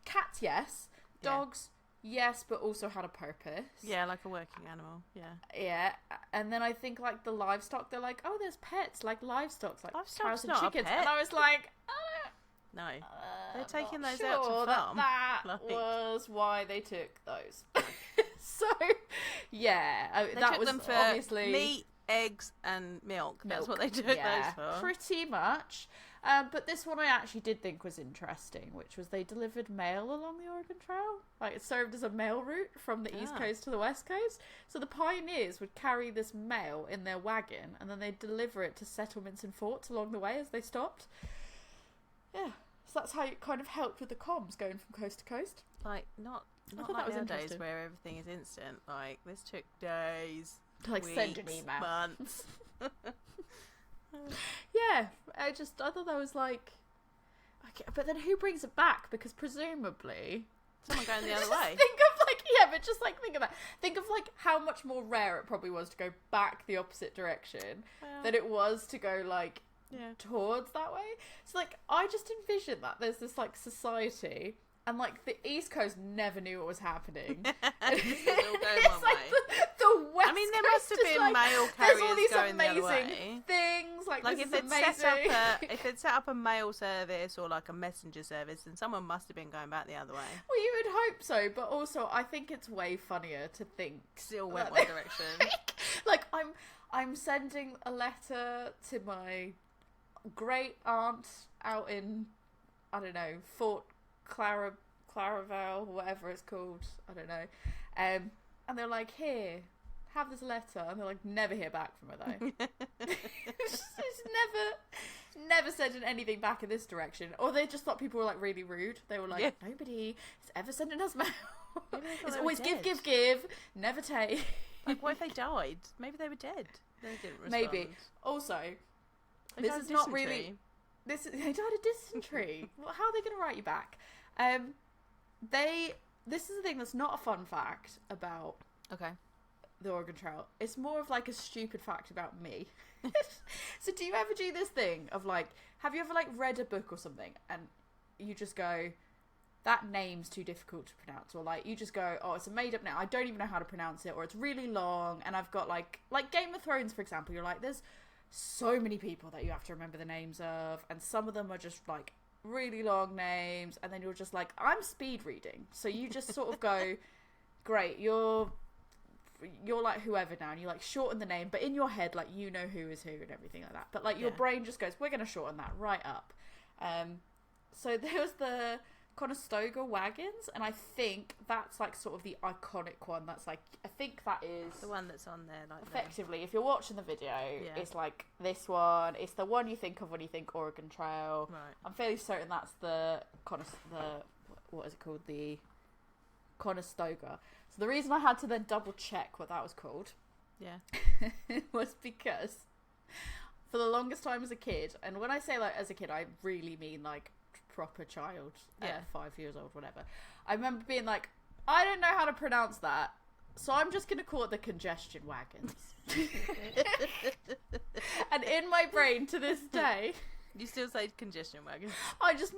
cats, yes. Dogs, yes, but also had a purpose. Yeah, like a working animal, yeah. Yeah, and then I think, like, the livestock, they're like, oh, there's pets, like livestock, like cows and chickens. And I was like, no. They're taking those out to farm. That was why they took those. So, yeah. They that took was them for obviously... meat, eggs and milk. That's what they took those for. Pretty much. But this one I actually did think was interesting, which was they delivered mail along the Oregon Trail. Like, it served as a mail route from the East Coast to the West Coast. So the pioneers would carry this mail in their wagon, and then they'd deliver it to settlements and forts along the way as they stopped. Yeah. So that's how it kind of helped with the comms going from coast to coast. Like, not like nowadays where everything is instant. Like, this took days. Like, weeks, send an email. Months. Yeah, I thought that was like, okay, but then who brings it back? Because presumably someone going the other way. Think of that. Think of like how much more rare it probably was to go back the opposite direction than it was to go like towards that way. So like, I just envision that there's this like society. And, like, the East Coast never knew what was happening. It's like the West I mean, there must have been like, mail carriers there's all these going amazing the other way. Things. Like if they'd set up a mail service or, like, a messenger service, then someone must have been going back the other way. Well, you would hope so, but also I think it's way funnier to think... Still went one direction. Like, I'm sending a letter to my great aunt out in, I don't know, Fort... Claravale, whatever it's called, I don't know, and they're like, here, have this letter, and they're like, never hear back from her though. It's never sending anything back in this direction, or they just thought people were like really rude. They were like, nobody is ever sending us mail. It's always give, never take. Like, what if they died? Maybe they were dead. They didn't respond. Maybe. Also, this is not really. They died of dysentery. Well, how are they going to write you back? This is the thing that's not a fun fact about the Oregon Trail. It's more of like a stupid fact about me. So do you ever do this thing of like, have you ever like read a book or something and you just go, that name's too difficult to pronounce, or like you just go, oh, it's a made up name, I don't even know how to pronounce it, or it's really long and I've got like Game of Thrones, for example, you're like, there's so many people that you have to remember the names of, and some of them are just like really long names, and then you're just like, I'm speed reading, so you just sort of go, great, you're like whoever now, and you like shorten the name, but in your head, like, you know who is who and everything like that, but like your brain just goes, we're going to shorten that right up. So there was the Conestoga wagons, and I think that's like sort of the iconic one. That's like, I think that is the one that's on there, like effectively. If you're watching the video, it's like this one. It's the one you think of when you think Oregon Trail. Right. I'm fairly certain that's the what is it called? The Conestoga. So the reason I had to then double check what that was called, was because for the longest time as a kid, and when I say like as a kid, I really mean like proper child, 5 years old, whatever. I remember being like, I don't know how to pronounce that, so I'm just gonna call it the congestion wagons. And in my brain to this day, you still say congestion wagons.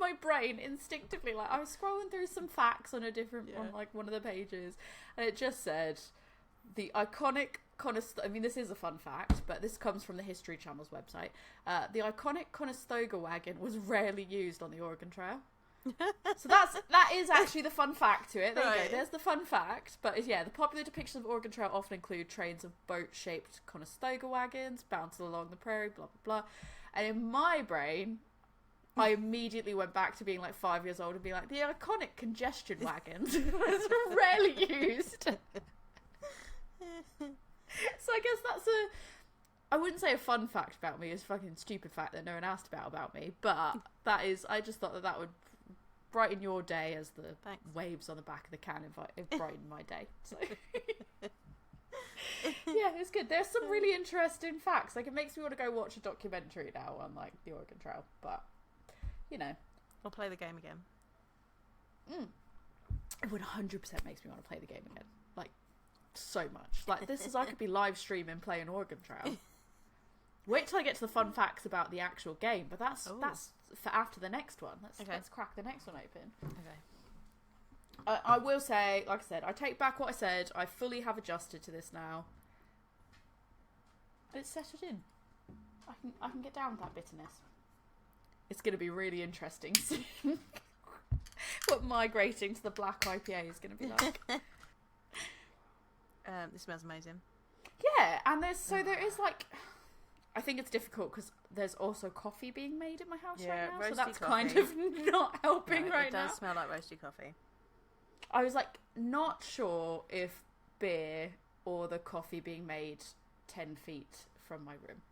My brain instinctively, like, I was scrolling through some facts on a different on like one of the pages, and it just said the iconic I mean, this is a fun fact, but this comes from the History Channel's website. The iconic Conestoga wagon was rarely used on the Oregon Trail. So that is actually the fun fact to it. There you go. There's the fun fact. But the popular depictions of Oregon Trail often include trains of boat-shaped Conestoga wagons bouncing along the prairie, blah, blah, blah. And in my brain, I immediately went back to being like 5 years old and being like, the iconic congestion wagons was rarely used. So I guess that's I wouldn't say a fun fact about me, it's a fucking stupid fact that no one asked about me, but that is, I just thought that would brighten your day as the waves on the back of the can brighten my day. So yeah, it's good. There's some really interesting facts. Like, it makes me want to go watch a documentary now on like the Oregon Trail, but you know, I'll play the game again. It would 100% makes me want to play the game again. Like, so much. Like, this is, I could be live streaming playing Oregon Trail. Wait till I get to the fun facts about the actual game, but that's for after the next one. Let's crack the next one open. Okay. I will say, like I said, I take back what I said. I fully have adjusted to this now. It's settled in. I can get down with that bitterness. It's going to be really interesting soon. What migrating to the black IPA is going to be like. This smells amazing. Yeah, and there is like, I think it's difficult because there's also coffee being made in my house right now, so that's coffee. Kind of not helping right now. It does smell like roasty coffee. I was like not sure if beer or the coffee being made 10 feet from my room.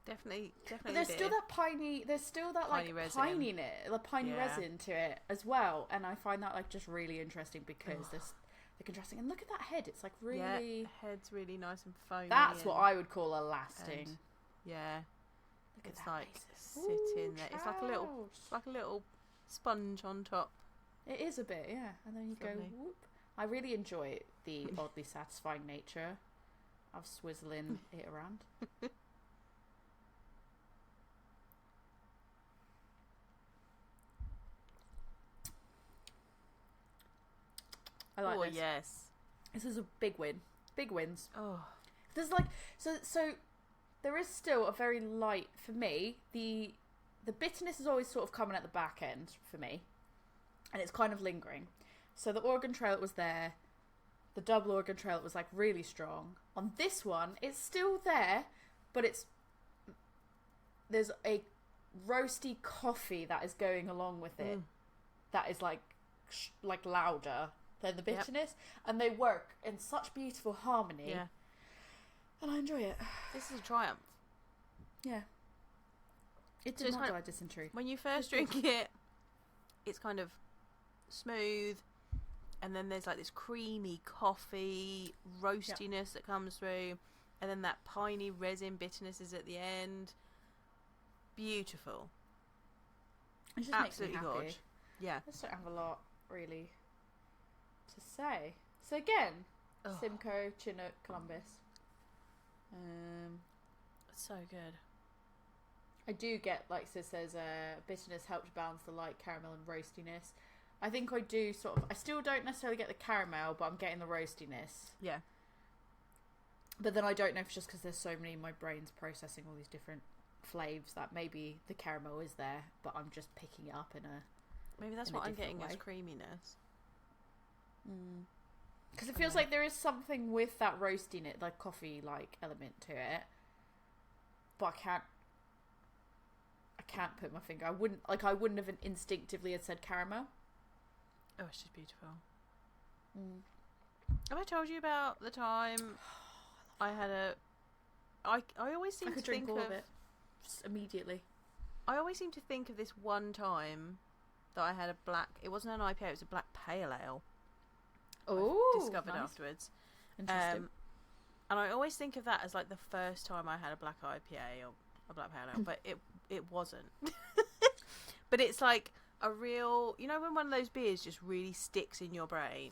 Definitely. But there's still that piney. There's still that piney like piney resin to it as well, and I find that like just really interesting because the contrasting. And look at that head. It's like really. Yeah, head's really nice and foamy. That's what I would call a lasting. Look at that. Like sitting there. It's like a little sponge on top. It is a bit, yeah. And then you go whoop. I really enjoy the oddly satisfying nature of swizzling it around. I like this. Yes. This is a big win. Big wins. Oh. There's like so there is still a very light, for me, the bitterness is always sort of coming at the back end for me. And it's kind of lingering. So the Oregon Trail, it was there. The double Oregon Trail, it was like really strong. On this one, it's still there, but there's a roasty coffee that is going along with it. That is like louder than the bitterness, and they work in such beautiful harmony. Yeah, and I enjoy it. This is a triumph. Yeah, it did not die dysentery. When you first drink it, it's kind of smooth, and then there's like this creamy coffee roastiness that comes through, and then that piney resin bitterness is at the end. Beautiful. It just absolutely makes me happy. gorgeous. Yeah, I just don't have a lot really to say. So again, Simcoe, Chinook, Columbus. So good. I do get, like Sis says, bitterness helps balance the light caramel and roastiness. I think I do sort of. I still don't necessarily get the caramel, but I'm getting the roastiness. Yeah. But then I don't know if it's just because there's so many, my brain's processing all these different flavors that maybe the caramel is there, but I'm just picking it up in a. Maybe that's what I'm getting as creaminess. Because it feels like there is something with that roastiness, like coffee-like element to it, but I can't put my finger. I wouldn't have instinctively had said caramel. Oh, it's just beautiful. Mm. Have I told you about the time I had a... I always seem I could to drink think all of it just immediately. I always seem to think of this one time that I had a black... It wasn't an IPA, it was a black pale ale. Oh, discovered nice. Afterwards. Interesting. And I always think of that as like the first time I had a black IPA or a black pale ale, but it wasn't. But it's like a real... You know when one of those beers just really sticks in your brain?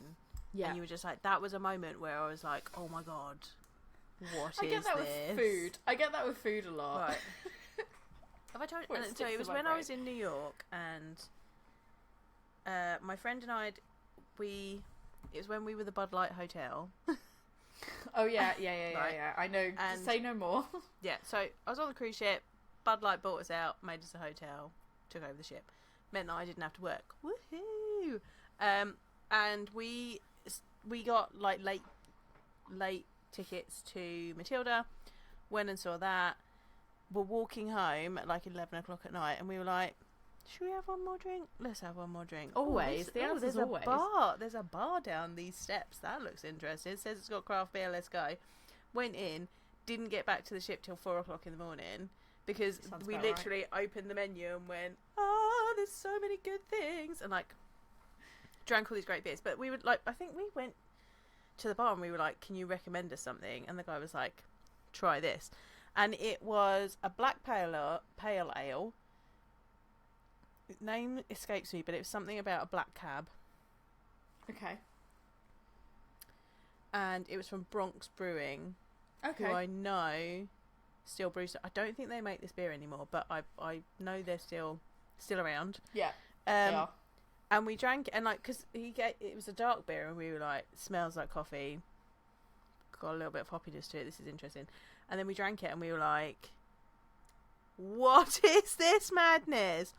Yeah. And you were just like... That was a moment where I was like, oh my god, what is this? I get that with food. I get that with food a lot. Right. Have I told you? Well, it So sticks it was in my when I brain. was in New York, and my friend and I, it was when we were the Bud Light Hotel. Oh yeah. Right. I know. And- Say no more. Yeah, so I was on the cruise ship. Bud Light bought us out, made us a hotel, took over the ship. Meant that I didn't have to work. Woohoo! And we got like late tickets to Matilda. Went and saw that. We're walking home at like 11 o'clock at night, and we were like, should we have one more drink? Let's have one more drink. Always. The answer's there's always. a bar. There's a bar down these steps. That looks interesting. It says it's got craft beer. Let's go. Went in. Didn't get back to the ship till 4 o'clock in the morning because Sounds we about literally opened the menu and went, oh, there's so many good things, and like drank all these great beers. But we would like, I think we went to the bar and we were like, can you recommend us something? And the guy was like, try this. And it was a black pale ale. Name escapes me, but it was something about a black cab. Okay. And it was from Bronx Brewing, Okay. who I know still brews. I don't think they make this beer anymore, but I know they're still around. Yeah. They are. And we drank it, and like, because it was a dark beer, and we were like, smells like coffee. Got a little bit of hoppiness to it. This is interesting. And then we drank it, and we were like, what is this madness?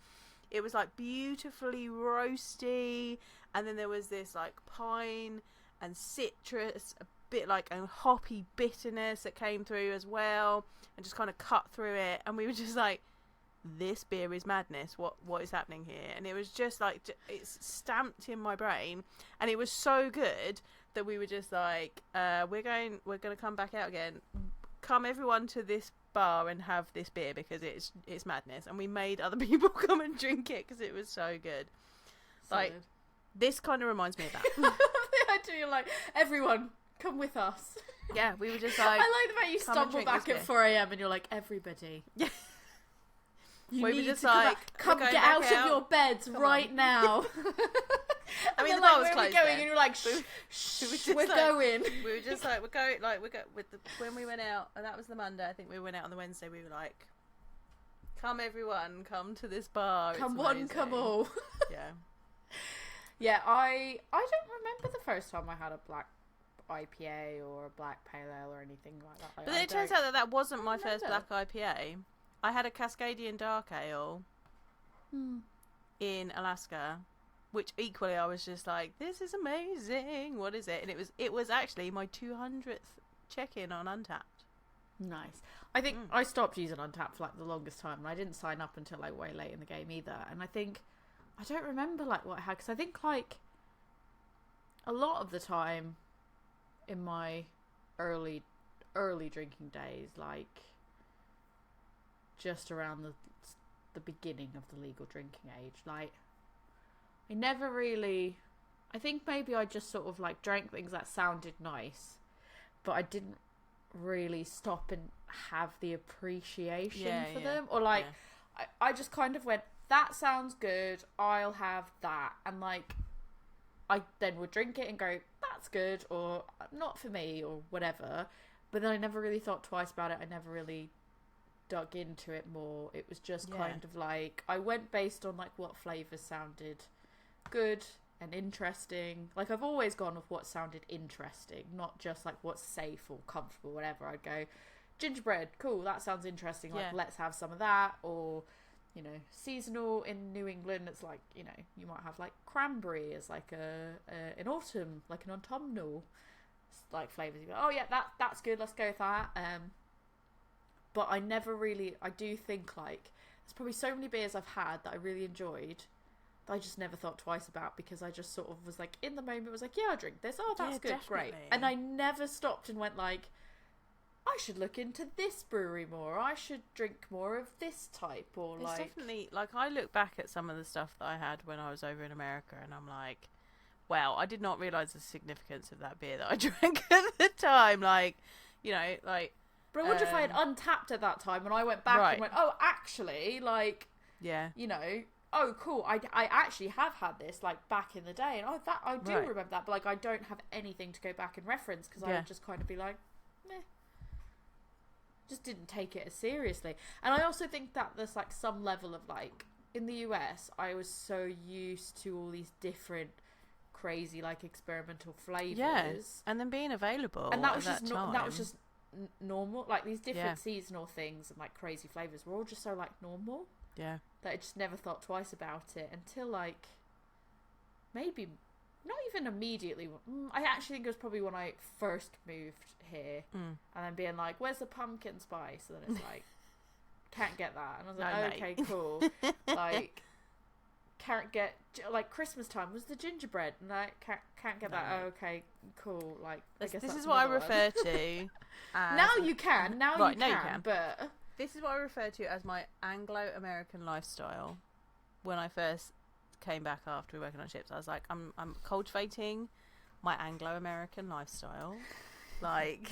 It was like beautifully roasty, and then there was this like pine and citrus, a bit like a hoppy bitterness that came through as well, and just kind of cut through it. And we were just like, this beer is madness. What is happening here? And it was just like, it's stamped in my brain, and it was so good that we were just like, we're going to come back out again. Come everyone to this bar and have this beer because it's madness. And we made other people come and drink it because it was so good. Like, Solid. this kind of reminds me of that. The idea, like, everyone, come with us. Yeah, we were just like, I like the fact you come and stumble drink back this at beer. 4 a.m. and you're like, everybody. Yeah. You We were need just to come like, out. Come we're going get back out of out. your beds Come right on. now. I mean, And the they're bar like, was where are we closed going? then. And you're like, We shh, were shh, just we're like- going. We were just like, when we went out, and that was the Monday. I think we went out on the Wednesday. We were like, come everyone, come to this bar. It's Come one, come amazing." all. Yeah. Yeah, I don't remember the first time I had a black IPA or a black pale ale or anything like that. But then it turns out that wasn't my first remember. black IPA. I had a Cascadian dark ale in Alaska, which equally I was just like, this is amazing. What is it? And it was actually my 200th check-in on Untapped. Nice. I think I stopped using Untapped for like the longest time, and I didn't sign up until like way late in the game either. And I don't remember like what I had, because I think like a lot of the time in my early drinking days, like just around the beginning of the legal drinking age, like I never really, I think maybe I just sort of like drank things that sounded nice, but I didn't really stop and have the appreciation for them, or like I just kind of went, that sounds good, I'll have that, and like I then would drink it and go, that's good, or not for me, or whatever. But then I never really thought twice about it. I never really dug into it more. It was just kind of like, I went based on like what flavours sounded good and interesting. Like I've always gone with what sounded interesting, not just like what's safe or comfortable, whatever. I'd go, gingerbread, cool, that sounds interesting, like let's have some of that. Or, you know, seasonal in New England, it's like, you know, you might have like cranberry as like an autumn, like an autumnal like flavours. You go, oh yeah, that's good, let's go with that. But I never really, I do think like there's probably so many beers I've had that I really enjoyed, that I just never thought twice about, because I just sort of was like, in the moment, was like, yeah, I'll drink this. Oh, that's Yeah, good, definitely. great. And I never stopped and went like, I should look into this brewery more. I should drink more of this type, or It's like... definitely, like, I look back at some of the stuff that I had when I was over in America, and I'm like, wow, I did not realise the significance of that beer that I drank at the time. Like, you know, like... But I wonder if I had untapped at that time, and I went back and went, oh, actually, like... Yeah. You know... Oh, cool, I actually have had this, like, back in the day, and I do remember that, but, like, I don't have anything to go back and reference, because I would just kind of be like, meh. Just didn't take it as seriously. And I also think that there's, like, some level of, like, in the US, I was so used to all these different crazy, like, experimental flavours. Yeah, and then being available and that was at just that was just normal. Like, these different seasonal things and, like, crazy flavours were all just so, like, normal. Yeah. That I just never thought twice about it until, like, maybe not even immediately. I actually think it was probably when I first moved here, and then being like, where's the pumpkin spice? And then it's like, can't get that. And I was like, okay, cool. Like, can't get, like, Christmas time was the gingerbread, and I can't get that. Oh, okay, cool. Like, I guess this that's is what I another one. refer to as... Now you can, now you can, but... This is what I refer to as my Anglo-American lifestyle. When I first came back after working on ships, I was like, I'm cultivating my Anglo-American lifestyle. Like,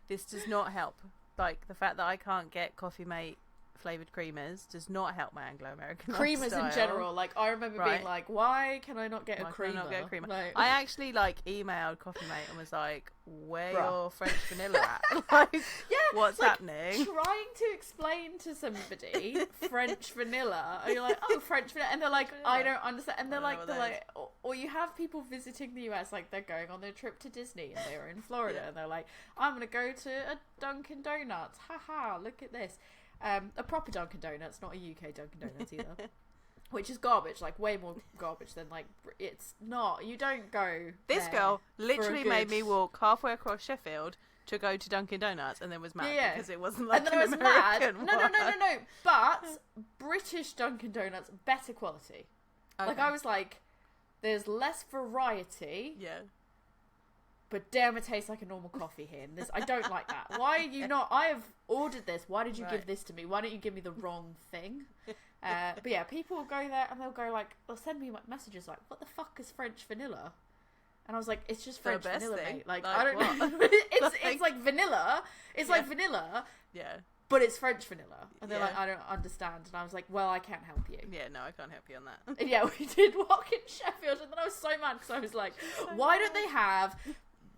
this does not help. Like, the fact that I can't get Coffee Mate flavoured creamers does not help my Anglo-American creamers lifestyle. In general. Like, I remember being like, why can I not get a creamer? Like... I actually, like, emailed Coffee Mate and was like, where your French vanilla at? Like, what's happening? Trying to explain to somebody French vanilla, and you're like, oh, French vanilla, and they're like, I don't understand, and they're like, or you have people visiting the US, like, they're going on their trip to Disney, and they were in Florida, and they're like, I'm gonna go to a Dunkin' Donuts, haha, look at this. A proper Dunkin' Donuts, not a UK Dunkin' Donuts either. Which is garbage, like, way more garbage than, like, it's not. You don't go. This girl literally made me walk halfway across Sheffield to go to Dunkin' Donuts, and then was mad because it wasn't like an American one. No. But British Dunkin' Donuts, better quality. Okay. Like, I was like, there's less variety. Yeah. But damn, it tastes like a normal coffee here. And this, I don't like that. Why are you not? I have ordered this. Why did you give this to me? Why don't you give me the wrong thing? But yeah, people will go there and they'll go like, they'll send me messages like, what the fuck is French vanilla? And I was like, it's just French vanilla, mate. Like I don't know. It's like vanilla. It's like vanilla. Yeah. But it's French vanilla. And they're like, I don't understand. And I was like, well, I can't help you. Yeah, no, I can't help you on that. And yeah, we did walk in Sheffield, and then I was so mad because I was like, why don't they have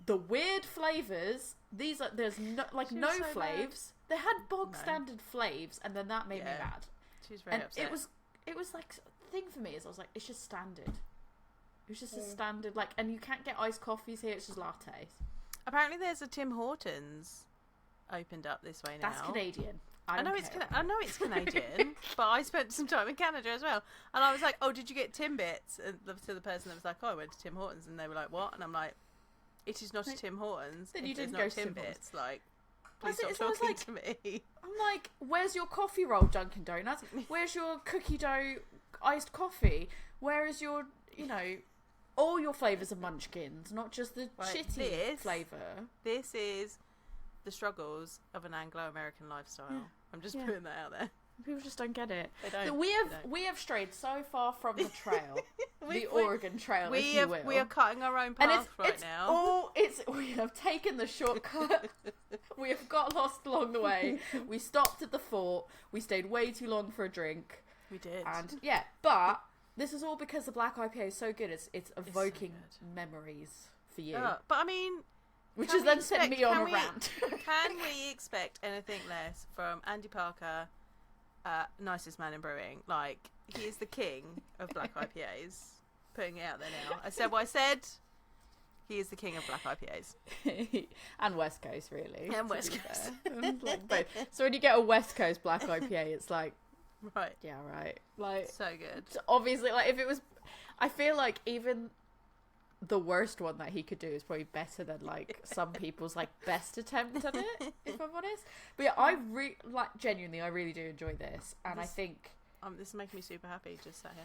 the weird flavours? There's no no so flavors. They had bog standard flavors, and then that made me mad. She was very upset. It was like, the thing for me is I was like, it's just standard. It was just a standard, like, and you can't get iced coffees here. It's just lattes. Apparently, there's a Tim Hortons opened up this way now. That's Canadian. I know it's Canadian, but I spent some time in Canada as well. And I was like, oh, did you get Timbits? And to the person that was like, oh, I went to Tim Hortons. And they were like, what? And I'm like, it is not a Tim Hortons. Then you didn't go go to to Timbits. Like, please stop talking to me. I'm like, where's your coffee roll, Dunkin' Donuts? Where's your cookie dough iced coffee? Where is your, all your flavours of Munchkins, not just the shitty flavour. This is the struggles of an Anglo-American lifestyle. Yeah. I'm just putting that out there. People just don't get it. They don't. We have strayed so far from the trail, the Oregon Trail, if you will. We are cutting our own path now. We have taken the shortcut. We have got lost along the way. We stopped at the fort. We stayed way too long for a drink. We did. And but this is all because the black IPA is so good. It's evoking memories for you. But I mean, which has then sent me on a rant. Can we expect anything less from Andy Parker? Nicest man in brewing. Like, he is the king of black IPAs. Putting it out there now. I said what I said. He is the king of black IPAs. And West Coast, really. And West Coast. Like both. So when you get a West Coast black IPA, it's like, right. Yeah, right. Like, so good. Obviously, like, if it was, I feel like even the worst one that he could do is probably better than like some people's like best attempt at it, if I'm honest. But yeah, genuinely, I really do enjoy this, and I think this is making me super happy just sat here.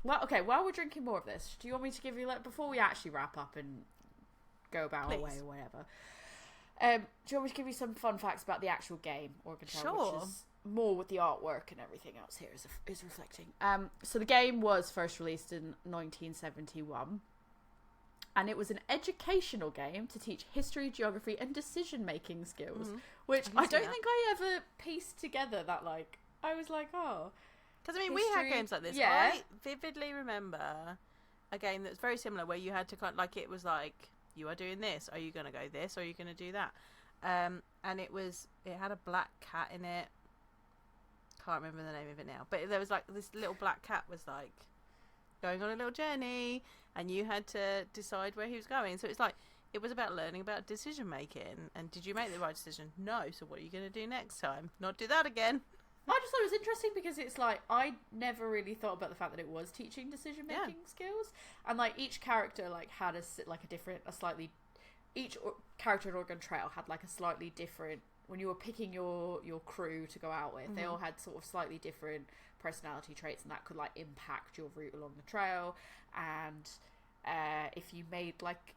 Well, okay, while we're drinking more of this, do you want me to give you, like, before we actually wrap up and go about our way or whatever, do you want me to give you some fun facts about the actual game, Oregon Trail, which is more with the artwork and everything else here is reflecting. So the game was first released in 1971, and it was an educational game to teach history, geography, and decision-making skills, which I don't think I ever pieced together that, like, I was like, oh... Because, I mean, we had games like this. Yeah. I vividly remember a game that's very similar where you had to kind of, like, it was like, you are doing this. Are you going to go this? Or are you going to do that? And it had a black cat in it. Can't remember the name of it now. But there was, like, this little black cat was, like, going on a little journey. And you had to decide where he was going. So it's like, it was about learning about decision making. And did you make the right decision? No. So what are you going to do next time? Not do that again. I just thought it was interesting because it's like, I never really thought about the fact that it was teaching decision-making skills. And, like, each character, like, had each character in Oregon Trail had, like, a slightly different, when you were picking your crew to go out with, they all had sort of slightly different personality traits, and that could, like, impact your route along the trail. And if you made, like,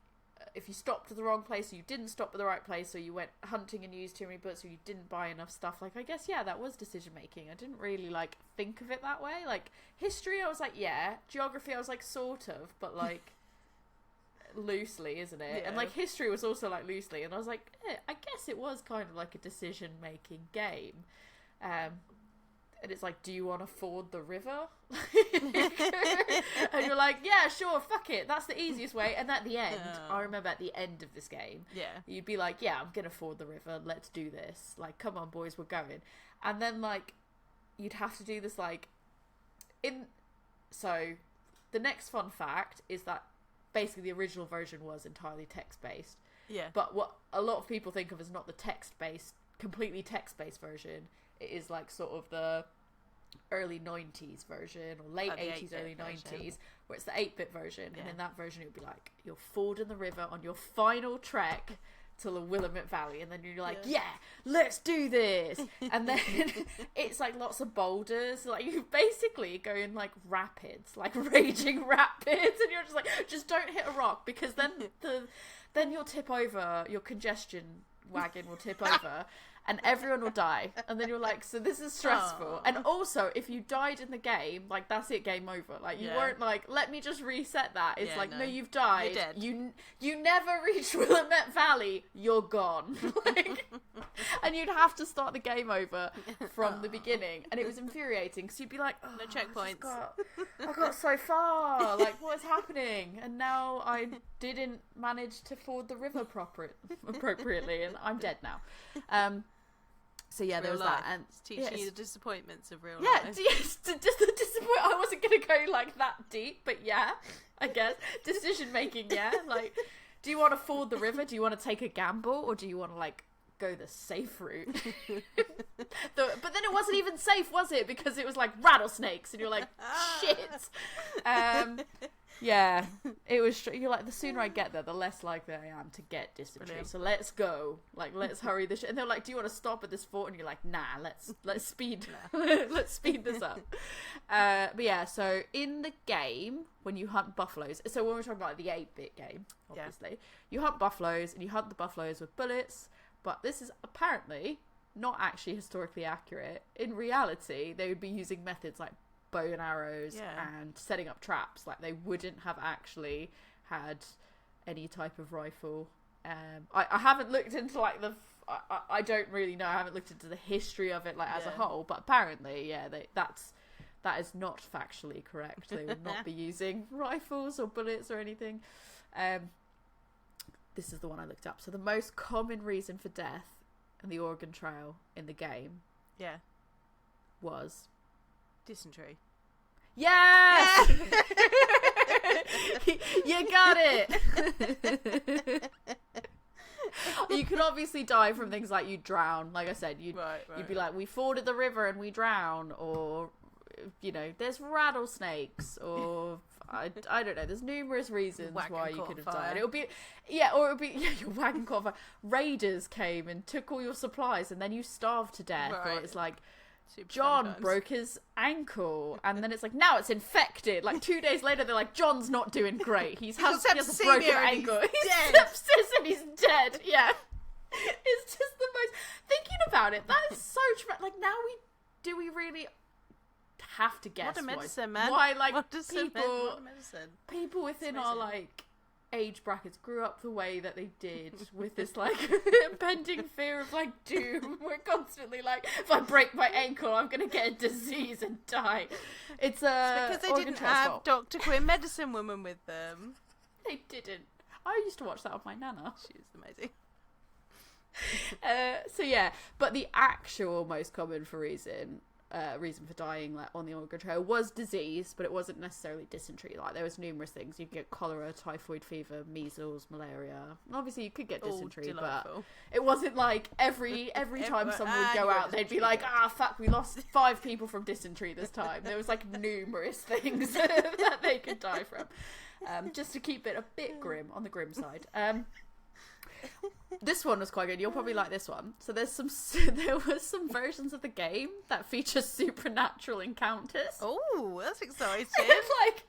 if you stopped at the wrong place, or you didn't stop at the right place, or you went hunting and used too many bullets, or you didn't buy enough stuff, like, I guess, yeah, that was decision making. I didn't really, like, think of it that way. Like, history, I was like, yeah. Geography, I was like, sort of, but, like, loosely, isn't it? Yeah. And, like, history was also, like, loosely, and I was like, I guess it was kind of like a decision making game. And it's like, do you want to ford the river? And you're like, yeah, sure, fuck it. That's the easiest way. And at the end, I remember at the end of this game, you'd be like, yeah, I'm going to ford the river. Let's do this. Like, come on, boys, we're going. And then, like, you'd have to do this, like, so the next fun fact is that basically the original version was entirely text-based. Yeah. But what a lot of people think of as not the completely text-based version, it is like sort of the early 90s version, or late 80s, early 90s, where it's the 8-bit version. And in that version it would be like, you're fording the river on your final trek to the Willamette Valley, and then you're like, yeah, let's do this. And then it's like lots of boulders, like you basically go in like rapids, like raging rapids, and you're just like, just don't hit a rock, because then you'll tip over, your congestion wagon will tip over, and everyone will die. And then you're like, so this is stressful. And also, if you died in the game, like, that's it, game over. Like, you weren't like, let me just reset that. It's like, no, you've died. You're dead. You never reached Willamette Valley. You're gone. Like, and you'd have to start the game over from the beginning. And it was infuriating, because you'd be like, oh, no checkpoints. I got so far. Like, what is happening? And now I didn't manage to ford the river appropriately, and I'm dead now. So yeah, there was that, and it's teaching you the disappointments of real life. life. Yes, the disappointment. I wasn't gonna go like that deep, but yeah, I guess decision making. Yeah, like, do you want to ford the river? Do you want to take a gamble, or do you want to like go the safe route? But then it wasn't even safe, was it? Because it was like rattlesnakes, and you're like, shit. Yeah, it was. You're like, the sooner I get there, the less likely I am to get dysentery. Brilliant. So let's go. Like, let's hurry this. And they're like, "Do you want to stop at this fort?" And you're like, "Nah, let's speed. Let's speed this up." But yeah, so in the game, when you hunt buffaloes, so when we're talking about the 8-bit game, obviously, you hunt buffaloes, and you hunt the buffaloes with bullets. But this is apparently not actually historically accurate. In reality, they would be using methods like bow and arrows and setting up traps. Like, they wouldn't have actually had any type of rifle. I haven't looked into like I don't really know. I haven't looked into the history of it like as a whole, but apparently that is not factually correct. They would not be using rifles or bullets or anything. This is the one I looked up. So the most common reason for death in the Oregon Trail in the game was dysentery. Yes! You got it! You could obviously die from things like you'd drown. Like I said, you'd be like, we forded the river and we drown, or, you know, there's rattlesnakes, or I don't know. There's numerous reasons why you could have died. It would be, your wagon caught fire. Raiders came and took all your supplies, and then you starved to death. Right. Or it's like, Super John sometimes. broke his ankle, and then it's like, now it's infected. Like 2 days later, they're like, John's not doing great. He has a broken ankle. He's sepsis and he's dead. Yeah. It's just the most... Thinking about it, that is so... like, now do we really have to guess What a medicine, man. why, like, What a medicine. people within our, like, age brackets grew up the way that they did with this, like, impending fear of, like, doom. We're constantly like, if I break my ankle, I'm going to get a disease and die. It's because they didn't have Dr. Quinn Medicine Woman with them. They didn't. I used to watch that with my nana. She was amazing. So yeah, but the actual most common reason for dying, like, on the Oregon Trail was disease, but it wasn't necessarily dysentery. Like, there was numerous things. You could get cholera, typhoid fever, measles, malaria. Obviously, you could get dysentery, but it wasn't like every time someone would go out, they'd be like, fuck, we lost 5 people from dysentery this time. There was, like, numerous things that they could die from. Just to keep it a bit grim, on the grim side. This one was quite good. You'll probably like this one. So there was some versions of the game that feature supernatural encounters. Oh, that's exciting. Like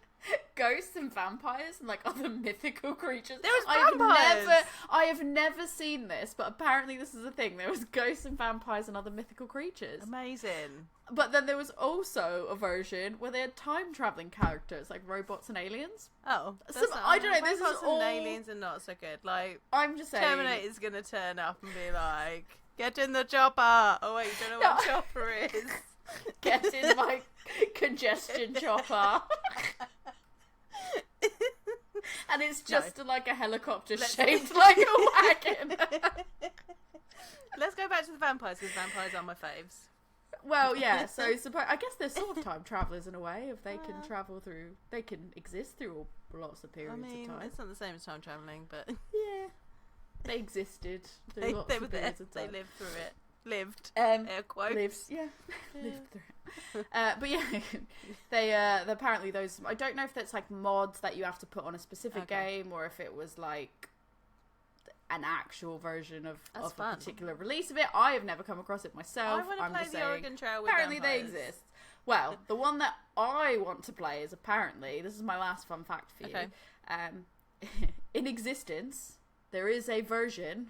ghosts and vampires and like other mythical creatures. There was vampires. I have never seen this, but apparently this is a thing. There was ghosts and vampires and other mythical creatures. Amazing. But then there was also a version where they had time traveling characters like robots and aliens. Oh, I don't know. This is robots all... and aliens are not so good. Like, I'm just saying, Terminator's gonna turn up and be like, "Get in the chopper." Oh wait, you don't know what chopper is. Get in my congestion chopper. And it's just like a helicopter shaped like a wagon. Let's go back to the vampires, because vampires are my faves. Well, yeah, so I guess they're sort of time travellers in a way, if they can travel through, they can exist through lots of periods of time. It's not the same as time travelling, but... Yeah. They existed through lots of periods of time. They lived through it. Lived. Air quotes. Lived, yeah. Lived through it. But yeah, they apparently those... I don't know if that's like mods that you have to put on a specific game, or if it was like an actual version of a particular release of it. I have never come across it myself. I want to play the Oregon Trail with apparently vampires. they exist. Well, the one that I want to play is apparently, this is my last fun fact for you. In existence, there is a version,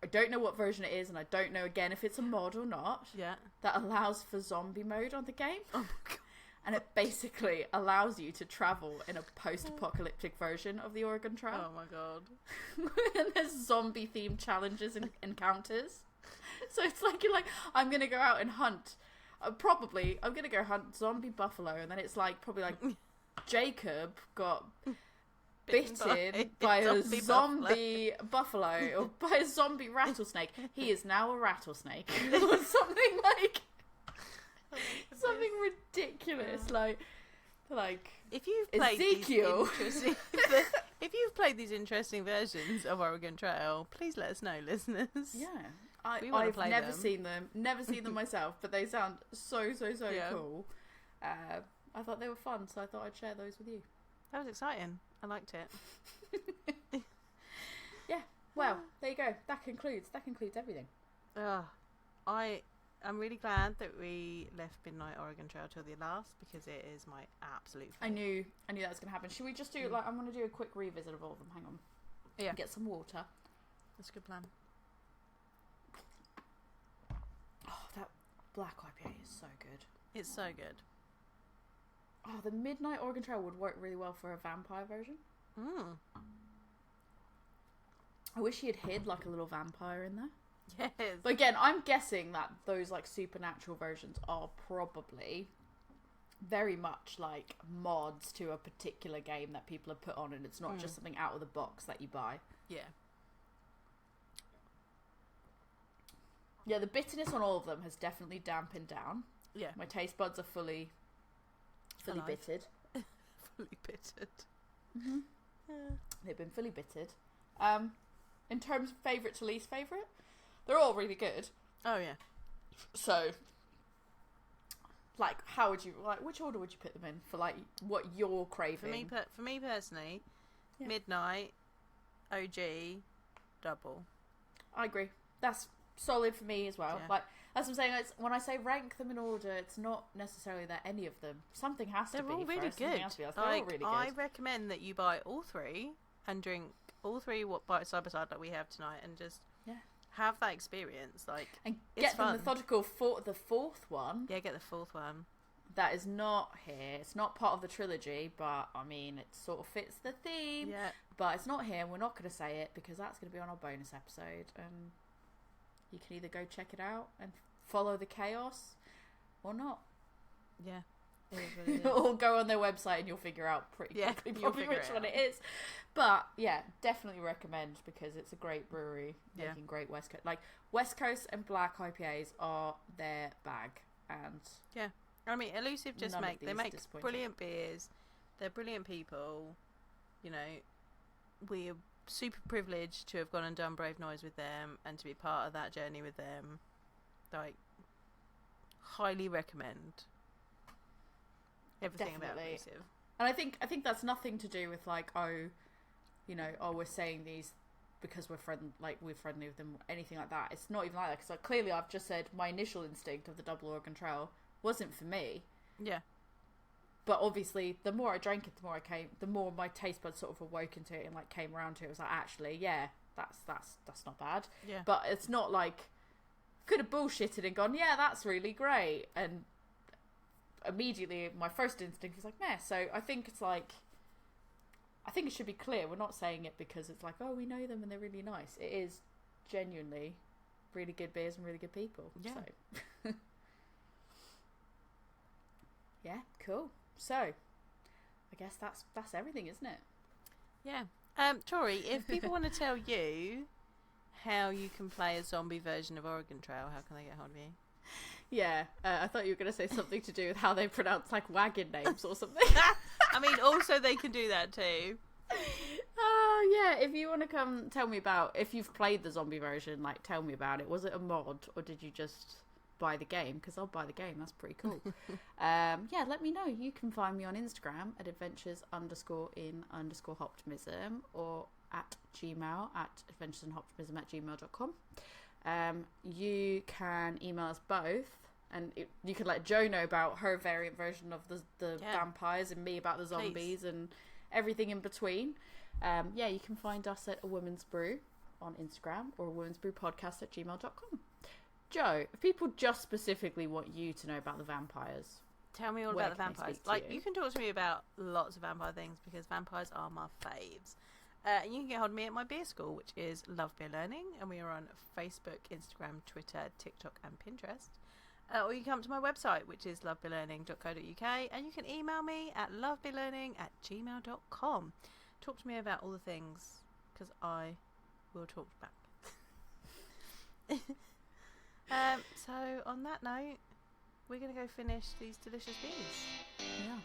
I don't know what version it is, and I don't know again if it's a mod or not, that allows for zombie mode on the game. Oh my god. And it basically allows you to travel in a post-apocalyptic version of the Oregon Trail. Oh my god. And there's zombie-themed challenges and encounters. So it's like, you're like, I'm going to go out and hunt. I'm going to go hunt zombie buffalo. And then it's like, probably like, Jacob got bitten by a zombie buffalo, or by a zombie rattlesnake. He is now a rattlesnake. Or something like... something ridiculous, like if you've played Ezekiel. If you've played these interesting versions of Oregon Trail, please let us know, listeners. Yeah, I've never seen them myself, but they sound so cool. I thought they were fun, so I thought I'd share those with you. That was exciting. I liked it. Yeah. Well, there you go. That concludes everything. I'm really glad that we left Midnight Oregon Trail till the last, because it is my absolute favourite. I knew that was going to happen. Should we just do, like, I'm going to do a quick revisit of all of them. Hang on. Yeah. Get some water. That's a good plan. Oh, that black IPA is so good. It's so good. Oh, the Midnight Oregon Trail would work really well for a vampire version. I wish he had hid, like, a little vampire in there. Yes. But again, I'm guessing that those like supernatural versions are probably very much like mods to a particular game that people have put on, and it's not just something out of the box that you buy. Yeah. Yeah, the bitterness on all of them has definitely dampened down. Yeah. My taste buds are fully bitted. Fully bitted. Mm-hmm. Yeah. They've been fully bitted. In terms of favourite to least favourite, they're all really good. Oh, yeah. So, like, how would you, like, which order would you put them in for, like, what you're craving? For me personally, Midnight, OG, double. I agree. That's solid for me as well. Yeah. Like, that's what I'm saying. It's, when I say rank them in order, it's not necessarily that any of them. Something has They're to be all really first, something good. has to be last. They're all really good. I recommend that you buy all three and drink all three side by side like we have tonight, and just have that experience. Like, and it's get the fun. methodical the fourth one. Yeah, get the fourth one. That is not here. It's not part of the trilogy, but I mean, it sort of fits the theme. Yeah. But it's not here. We're not going to say it because that's going to be on our bonus episode, and you can either go check it out and follow the chaos, or not. Yeah. It is what it is. Or go on their website and you'll figure out pretty quickly you'll probably figure which it one out. it is. But yeah, definitely recommend because it's a great brewery making great West Coast. Like, West Coast and black IPAs are their bag, and I mean, Elusive just none of they these make disappointing. brilliant beers. They're brilliant people. You know, we are super privileged to have gone and done Brave Noise with them and to be part of that journey with them. Like, highly recommend everything about Definitely. Elusive. And I think that's nothing to do with like, we're saying these because we're friendly with them, anything like that. It's not even like that, because like, clearly I've just said my initial instinct of the Double Oregon Trail wasn't for me. Yeah. But obviously, the more I drank it, the more my taste buds sort of awoke into it and like came around to it. It was like, actually, yeah, that's not bad. Yeah. But it's not like, could have bullshitted and gone, yeah, that's really great, and immediately my first instinct was like, meh. So I think it's like, I think it should be clear. We're not saying it because it's like, oh, we know them and they're really nice. It is genuinely really good beers and really good people. Yeah. So. Yeah, cool. So, I guess that's everything, isn't it? Yeah. Tori, if people want to tell you how you can play a zombie version of Oregon Trail, how can they get hold of you? Yeah, I thought you were going to say something to do with how they pronounce like wagon names or something. I mean, also they can do that too. Oh yeah, if you want to come tell me about, if you've played the zombie version, like tell me about it. Was it a mod or did you just buy the game? Because I'll buy the game, that's pretty cool. Yeah, let me know. You can find me on Instagram at adventures_in_optimism or at Gmail at adventuresinoptimism@gmail.com. You can email us both, and you can let Jo know about her variant version of the vampires, and me about the zombies and everything in between. Yeah, you can find us at A Woman's Brew on Instagram or A Woman's Brew Podcast at gmail.com. Jo, if people just specifically want you to know about the vampires, tell me all where about the can they vampires. speak to Like, you? you can talk to me about lots of vampire things because vampires are my faves. And you can get hold of me at my beer school, which is Love Beer Learning, and we are on Facebook, Instagram, Twitter, TikTok, and Pinterest. Or you can come to my website, which is lovebeerlearning.co.uk, and you can email me at lovebeerlearning@gmail.com. Talk to me about all the things, because I will talk back. So on that note, we're going to go finish these delicious beers. yeah.